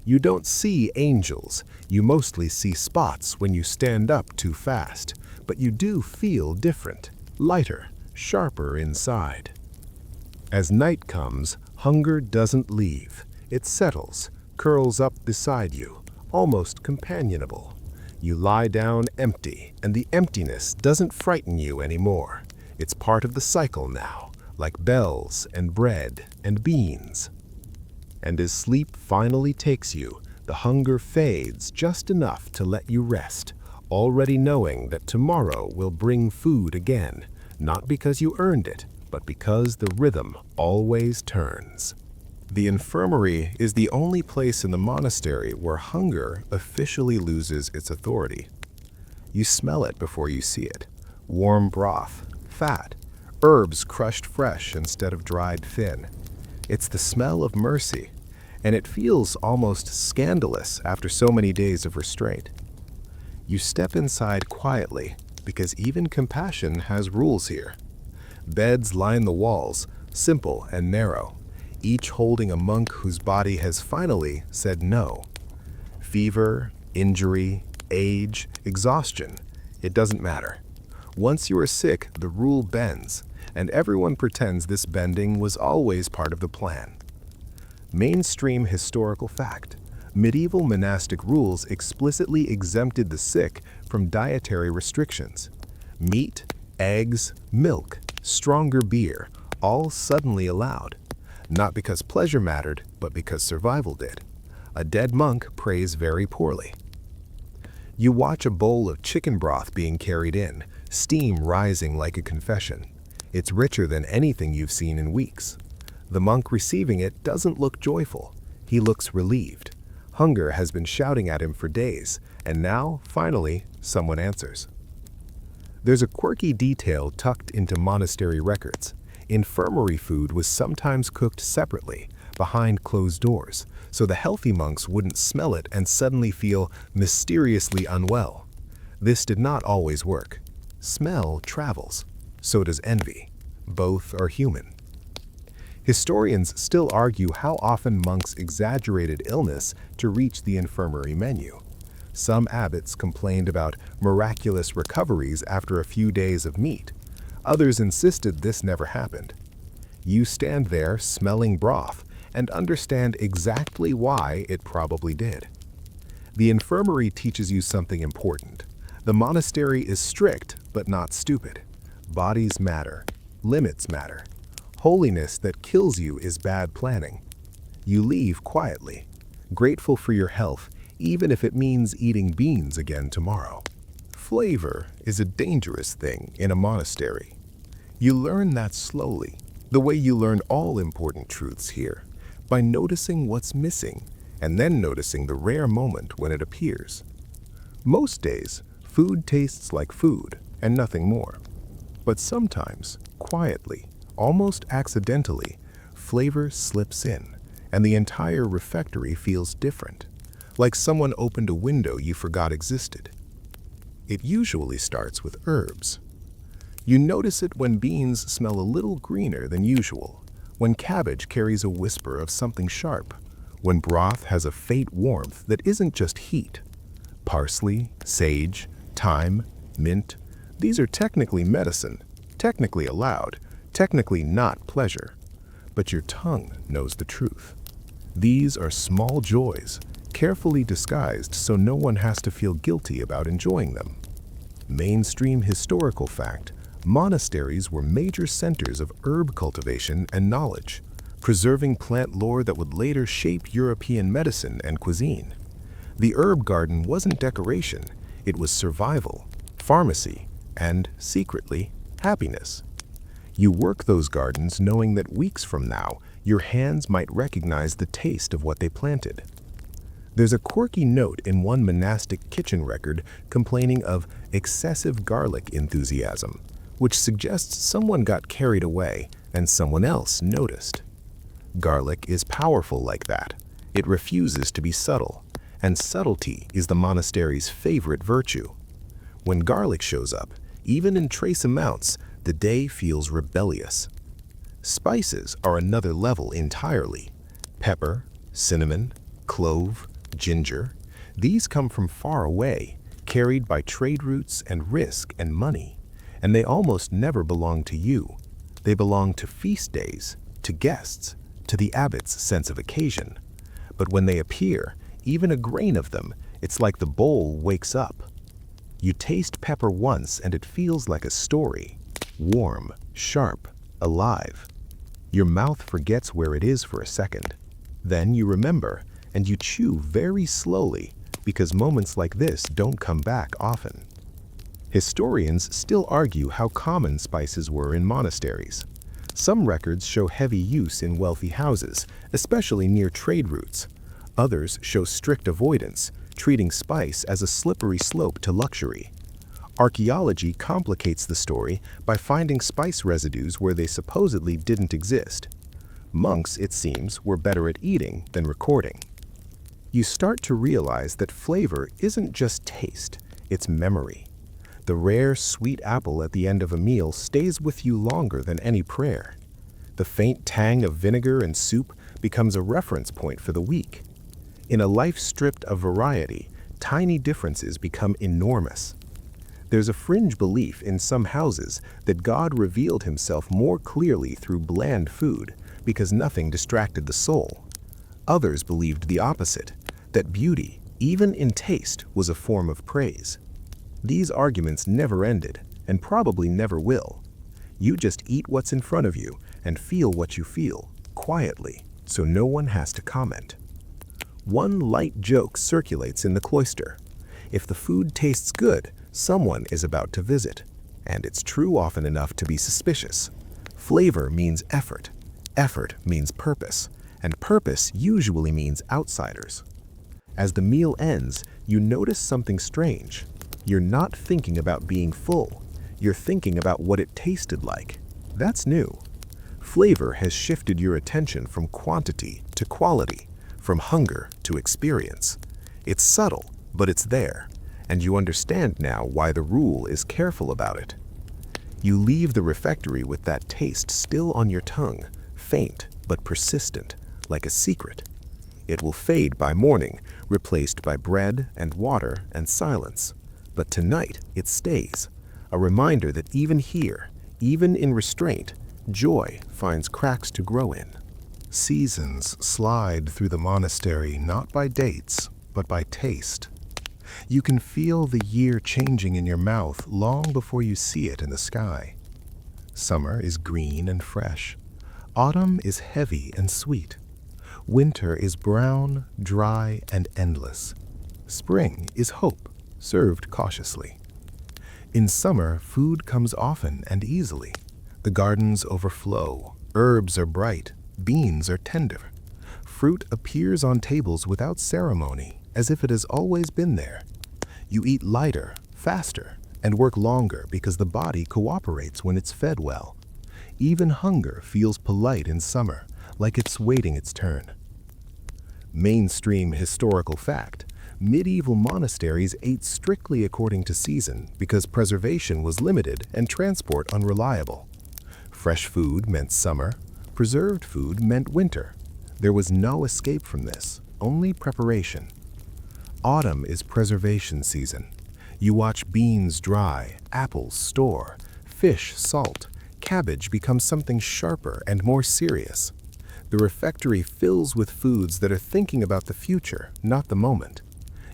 You don't see angels, you mostly see spots when you stand up too fast, but you do feel different, lighter, sharper inside. As night comes, hunger doesn't leave. It settles, curls up beside you, almost companionable. You lie down empty, and the emptiness doesn't frighten you anymore. It's part of the cycle now, like bells and bread and beans. And as sleep finally takes you, the hunger fades just enough to let you rest, already knowing that tomorrow will bring food again, not because you earned it, but because the rhythm always turns. The infirmary is the only place in the monastery where hunger officially loses its authority. You smell it before you see it. Warm broth, fat, herbs crushed fresh instead of dried thin. It's the smell of mercy, and it feels almost scandalous after so many days of restraint. You step inside quietly, because even compassion has rules here. Beds line the walls, simple and narrow, each holding a monk whose body has finally said no. Fever, injury, age, exhaustion, it doesn't matter. Once you are sick, the rule bends, and everyone pretends this bending was always part of the plan. Mainstream historical fact: medieval monastic rules explicitly exempted the sick from dietary restrictions. Meat, eggs, milk, stronger beer, all suddenly allowed. Not because pleasure mattered, but because survival did. A dead monk prays very poorly. You watch a bowl of chicken broth being carried in, steam rising like a confession. It's richer than anything you've seen in weeks. The monk receiving it doesn't look joyful. He looks relieved. Hunger has been shouting at him for days, and now, finally, someone answers. There's a quirky detail tucked into monastery records. Infirmary food was sometimes cooked separately, behind closed doors, so the healthy monks wouldn't smell it and suddenly feel mysteriously unwell. This did not always work. Smell travels. So does envy. Both are human. Historians still argue how often monks exaggerated illness to reach the infirmary menu. Some abbots complained about miraculous recoveries after a few days of meat. Others insisted this never happened. You stand there smelling broth and understand exactly why it probably did. The infirmary teaches you something important. The monastery is strict but not stupid. Bodies matter. Limits matter. Holiness that kills you is bad planning. You leave quietly, grateful for your health, even if it means eating beans again tomorrow. Flavor is a dangerous thing in a monastery. You learn that slowly, the way you learn all important truths here, by noticing what's missing and then noticing the rare moment when it appears. Most days, food tastes like food and nothing more. But sometimes, quietly, almost accidentally, flavor slips in, and the entire refectory feels different, like someone opened a window you forgot existed. It usually starts with herbs. You notice it when beans smell a little greener than usual, when cabbage carries a whisper of something sharp, when broth has a faint warmth that isn't just heat. Parsley, sage, thyme, mint, these are technically medicine, technically allowed, technically not pleasure. But your tongue knows the truth. These are small joys, carefully disguised so no one has to feel guilty about enjoying them. Mainstream historical fact: monasteries were major centers of herb cultivation and knowledge, preserving plant lore that would later shape European medicine and cuisine. The herb garden wasn't decoration, it was survival, pharmacy, and, secretly, happiness. You work those gardens knowing that weeks from now, your hands might recognize the taste of what they planted. There's a quirky note in one monastic kitchen record complaining of excessive garlic enthusiasm, which suggests someone got carried away and someone else noticed. Garlic is powerful like that. It refuses to be subtle, and subtlety is the monastery's favorite virtue. When garlic shows up, even in trace amounts, the day feels rebellious. Spices are another level entirely. Pepper, cinnamon, clove, ginger, these come from far away, carried by trade routes and risk and money, and they almost never belong to you. They belong to feast days, to guests, to the abbot's sense of occasion. But when they appear, even a grain of them, it's like the bowl wakes up. You taste pepper once and it feels like a story, warm, sharp, alive. Your mouth forgets where it is for a second. Then you remember, and you chew very slowly, because moments like this don't come back often. Historians still argue how common spices were in monasteries. Some records show heavy use in wealthy houses, especially near trade routes. Others show strict avoidance, treating spice as a slippery slope to luxury. Archaeology complicates the story by finding spice residues where they supposedly didn't exist. Monks, it seems, were better at eating than recording. You start to realize that flavor isn't just taste, it's memory. The rare sweet apple at the end of a meal stays with you longer than any prayer. The faint tang of vinegar and soup becomes a reference point for the week. In a life stripped of variety, tiny differences become enormous. There's a fringe belief in some houses that God revealed himself more clearly through bland food because nothing distracted the soul. Others believed the opposite, that beauty, even in taste, was a form of praise. These arguments never ended, and probably never will. You just eat what's in front of you and feel what you feel, quietly, so no one has to comment. One light joke circulates in the cloister. If the food tastes good, someone is about to visit. And it's true often enough to be suspicious. Flavor means effort. Effort means purpose. And purpose usually means outsiders. As the meal ends, you notice something strange. You're not thinking about being full. You're thinking about what it tasted like. That's new. Flavor has shifted your attention from quantity to quality, from hunger to experience. It's subtle, but it's there, and you understand now why the rule is careful about it. You leave the refectory with that taste still on your tongue, faint but persistent, like a secret. It will fade by morning, replaced by bread and water and silence. But tonight it stays, a reminder that even here, even in restraint, joy finds cracks to grow in. Seasons slide through the monastery not by dates, but by taste. You can feel the year changing in your mouth long before you see it in the sky. Summer is green and fresh. Autumn is heavy and sweet. Winter is brown, dry, and endless. Spring is hope, served cautiously. In summer, food comes often and easily. The gardens overflow, herbs are bright, beans are tender. Fruit appears on tables without ceremony, as if it has always been there. You eat lighter, faster, and work longer because the body cooperates when it's fed well. Even hunger feels polite in summer, like it's waiting its turn. Mainstream historical fact: medieval monasteries ate strictly according to season because preservation was limited and transport unreliable. Fresh food meant summer, preserved food meant winter. There was no escape from this, only preparation. Autumn is preservation season. You watch beans dry, apples store, fish salt, cabbage become something sharper and more serious. The refectory fills with foods that are thinking about the future, not the moment.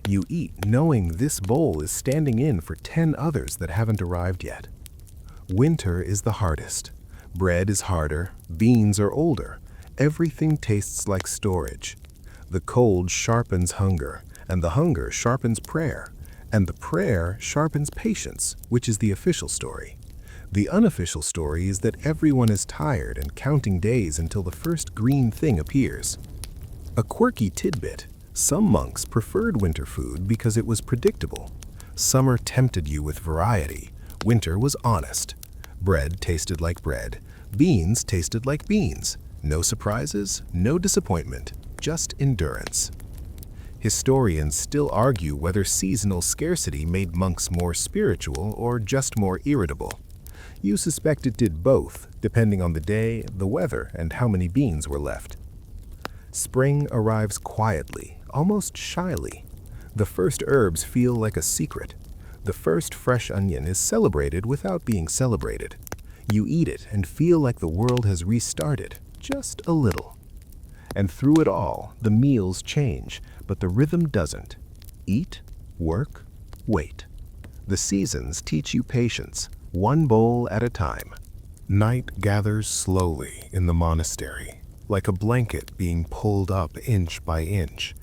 You eat knowing this bowl is standing in for 10 others that haven't arrived yet. Winter is the hardest. Bread is harder, beans are older. Everything tastes like storage. The cold sharpens hunger, and the hunger sharpens prayer, and the prayer sharpens patience, which is the official story. The unofficial story is that everyone is tired and counting days until the first green thing appears. A quirky tidbit: some monks preferred winter food because it was predictable. Summer tempted you with variety. Winter was honest. Bread tasted like bread. Beans tasted like beans. No surprises, no disappointment, just endurance. Historians still argue whether seasonal scarcity made monks more spiritual or just more irritable. You suspect it did both, depending on the day, the weather, and how many beans were left. Spring arrives quietly, almost shyly. The first herbs feel like a secret. The first fresh onion is celebrated without being celebrated. You eat it and feel like the world has restarted, just a little. And through it all, the meals change, but the rhythm doesn't. Eat, work, wait. The seasons teach you patience, one bowl at a time. Night gathers slowly in the monastery, like a blanket being pulled up inch by inch.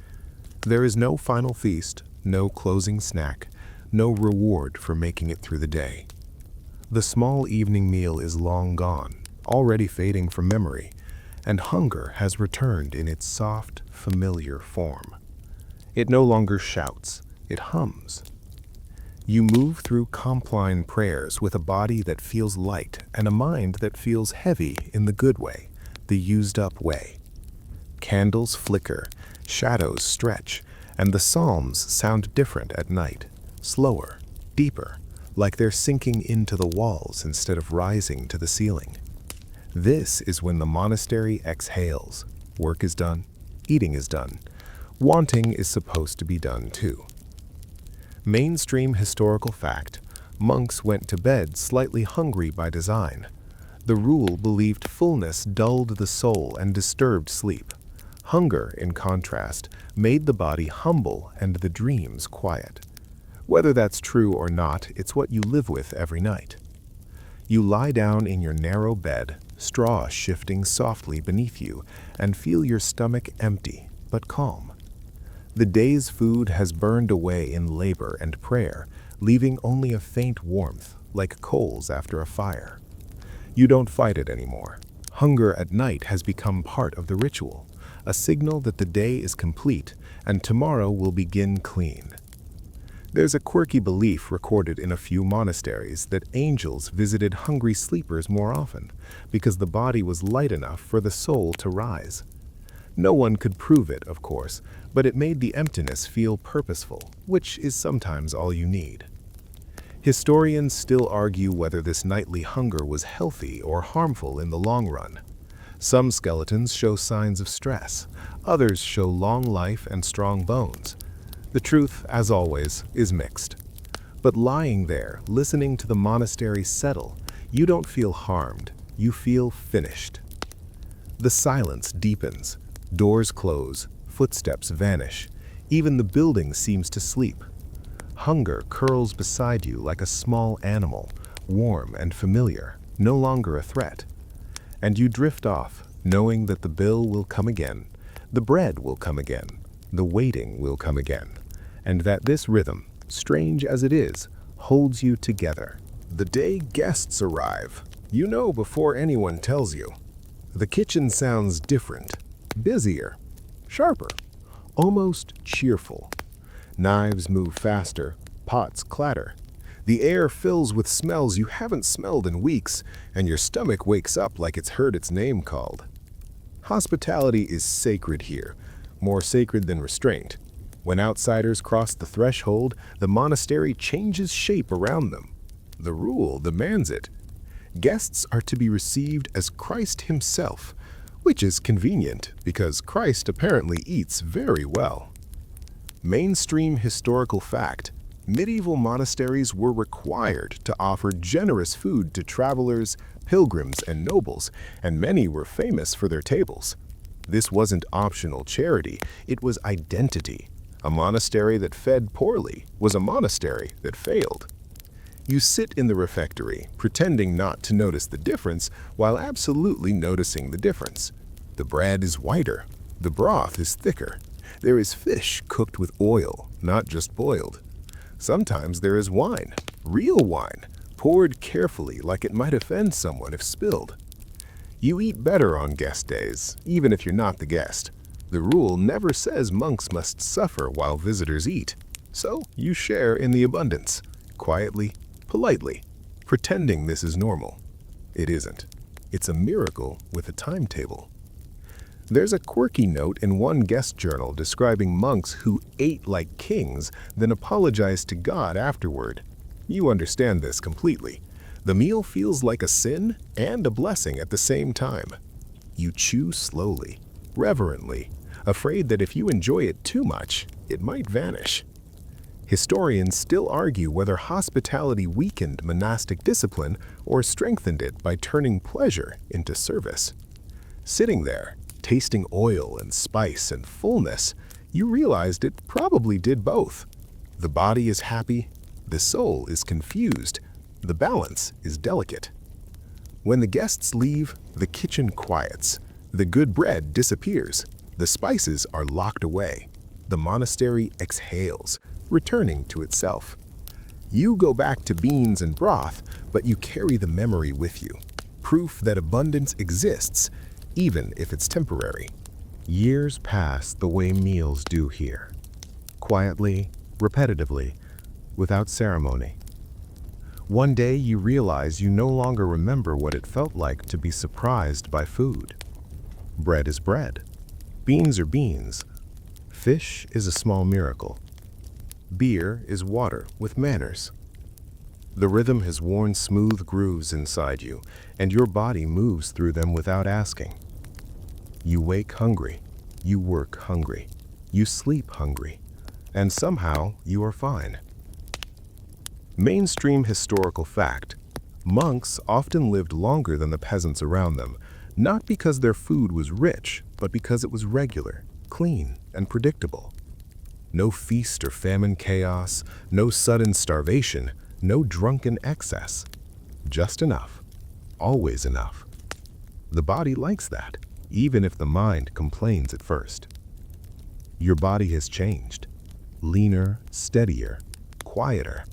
There is no final feast, no closing snack, no reward for making it through the day. The small evening meal is long gone, already fading from memory, and hunger has returned in its soft, familiar form. It no longer shouts, it hums. You move through compline prayers with a body that feels light and a mind that feels heavy in the good way, the used-up way. Candles flicker, shadows stretch, and the psalms sound different at night, slower, deeper, like they're sinking into the walls instead of rising to the ceiling. This is when the monastery exhales. Work is done, eating is done. Wanting is supposed to be done too. Mainstream historical fact: monks went to bed slightly hungry by design. The rule believed fullness dulled the soul and disturbed sleep. Hunger, in contrast, made the body humble and the dreams quiet. Whether that's true or not, it's what you live with every night. You lie down in your narrow bed, straw shifting softly beneath you, and feel your stomach empty, but calm. The day's food has burned away in labor and prayer, leaving only a faint warmth, like coals after a fire. You don't fight it anymore. Hunger at night has become part of the ritual, a signal that the day is complete and tomorrow will begin clean. There's a quirky belief recorded in a few monasteries that angels visited hungry sleepers more often, because the body was light enough for the soul to rise. No one could prove it, of course, but it made the emptiness feel purposeful, which is sometimes all you need. Historians still argue whether this nightly hunger was healthy or harmful in the long run. Some skeletons show signs of stress, others show long life and strong bones. The truth, as always, is mixed. But lying there, listening to the monastery settle, you don't feel harmed, you feel finished. The silence deepens, doors close, footsteps vanish, even the building seems to sleep. Hunger curls beside you like a small animal, warm and familiar, no longer a threat. And you drift off, knowing that the bill will come again, the bread will come again, the waiting will come again, and that this rhythm, strange as it is, holds you together. The day guests arrive, you know before anyone tells you. The kitchen sounds different, busier, sharper, almost cheerful. Knives move faster, pots clatter. The air fills with smells you haven't smelled in weeks, and your stomach wakes up like it's heard its name called. Hospitality is sacred here, more sacred than restraint. When outsiders cross the threshold, the monastery changes shape around them. The rule demands it. Guests are to be received as Christ himself, which is convenient because Christ apparently eats very well. Mainstream historical fact: medieval monasteries were required to offer generous food to travelers, pilgrims, and nobles, and many were famous for their tables. This wasn't optional charity, it was identity. A monastery that fed poorly was a monastery that failed. You sit in the refectory, pretending not to notice the difference, while absolutely noticing the difference. The bread is whiter. The broth is thicker. There is fish cooked with oil, not just boiled. Sometimes there is wine, real wine, poured carefully like it might offend someone if spilled. You eat better on guest days, even if you're not the guest. The rule never says monks must suffer while visitors eat, so you share in the abundance, quietly, politely, pretending this is normal. It isn't. It's a miracle with a timetable. There's a quirky note in one guest journal describing monks who ate like kings, then apologized to God afterward. You understand this completely. The meal feels like a sin and a blessing at the same time. You chew slowly, reverently, afraid that if you enjoy it too much, it might vanish. Historians still argue whether hospitality weakened monastic discipline or strengthened it by turning pleasure into service. Sitting there, tasting oil and spice and fullness, you realized it probably did both. The body is happy, the soul is confused, the balance is delicate. When the guests leave, the kitchen quiets, the good bread disappears, the spices are locked away, the monastery exhales, returning to itself. You go back to beans and broth, but you carry the memory with you, proof that abundance exists, even if it's temporary. Years pass the way meals do here, quietly, repetitively, without ceremony. One day you realize you no longer remember what it felt like to be surprised by food. Bread is bread. Beans are beans. Fish is a small miracle. Beer is water with manners. The rhythm has worn smooth grooves inside you, and your body moves through them without asking. You wake hungry. You work hungry. You sleep hungry. And somehow you are fine. Mainstream historical fact: monks often lived longer than the peasants around them, not because their food was rich, but because it was regular, clean, and predictable. No feast or famine chaos, no sudden starvation, no drunken excess. Just enough. Always enough. The body likes that, even if the mind complains at first. Your body has changed. Leaner, steadier, quieter.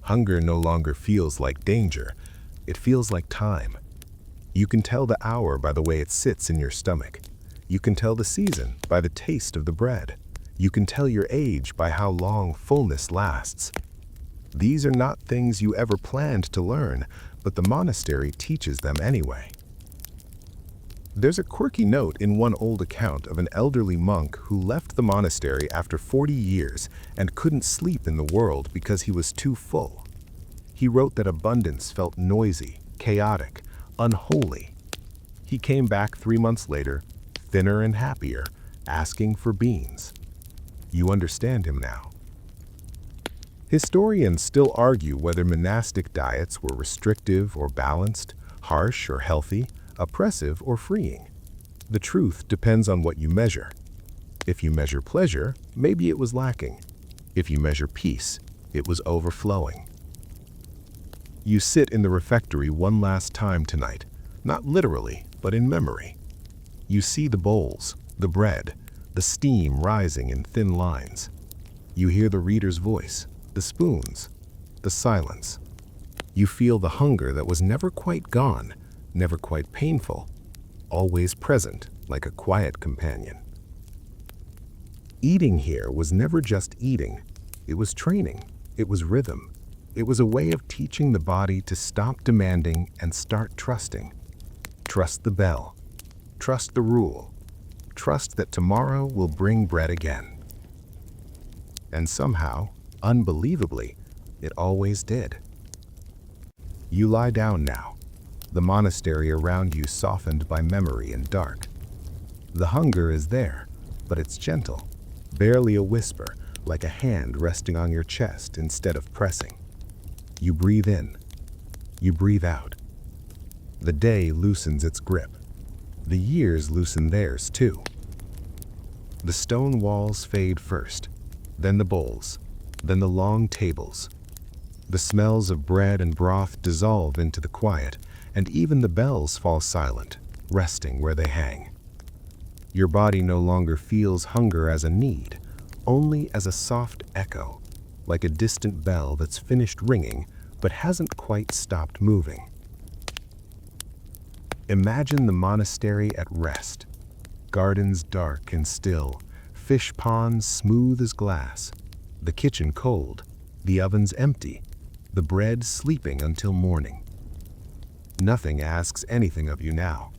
Hunger no longer feels like danger. It feels like time. You can tell the hour by the way it sits in your stomach. You can tell the season by the taste of the bread. You can tell your age by how long fullness lasts. These are not things you ever planned to learn, but the monastery teaches them anyway. There's a quirky note in one old account of an elderly monk who left the monastery after 40 years and couldn't sleep in the world because he was too full. He wrote that abundance felt noisy, chaotic, unholy. He came back 3 months later, thinner and happier, asking for beans. You understand him now. Historians still argue whether monastic diets were restrictive or balanced, harsh or healthy, oppressive or freeing. The truth depends on what you measure. If you measure pleasure, maybe it was lacking. If you measure peace, it was overflowing. You sit in the refectory one last time tonight, not literally, but in memory. You see the bowls, the bread, the steam rising in thin lines. You hear the reader's voice, the spoons, the silence. You feel the hunger that was never quite gone, never quite painful, always present like a quiet companion. Eating here was never just eating. It was training. It was rhythm. It was a way of teaching the body to stop demanding and start trusting. Trust the bell. Trust the rule. Trust that tomorrow will bring bread again. And somehow, unbelievably, it always did. You lie down now, the monastery around you softened by memory and dark. The hunger is there, but it's gentle, barely a whisper, like a hand resting on your chest instead of pressing. You breathe in. You breathe out. The day loosens its grip. The years loosen theirs too. The stone walls fade first, then the bowls, then the long tables. The smells of bread and broth dissolve into the quiet, and even the bells fall silent, resting where they hang. Your body no longer feels hunger as a need, only as a soft echo, like a distant bell that's finished ringing but hasn't quite stopped moving. Imagine the monastery at rest, gardens dark and still, fish ponds smooth as glass, the kitchen cold, the ovens empty, the bread sleeping until morning. Nothing asks anything of you now.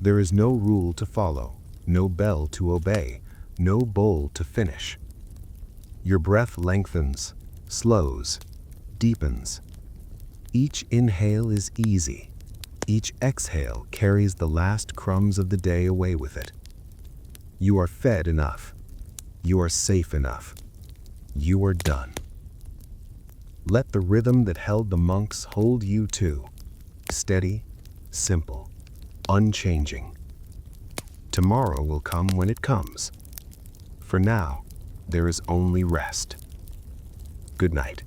There is no rule to follow, no bell to obey, no bowl to finish. Your breath lengthens, slows, deepens. Each inhale is easy. Each exhale carries the last crumbs of the day away with it. You are fed enough. You are safe enough. You are done. Let the rhythm that held the monks hold you too. Steady, simple, unchanging. Tomorrow will come when it comes. For now, there is only rest. Good night.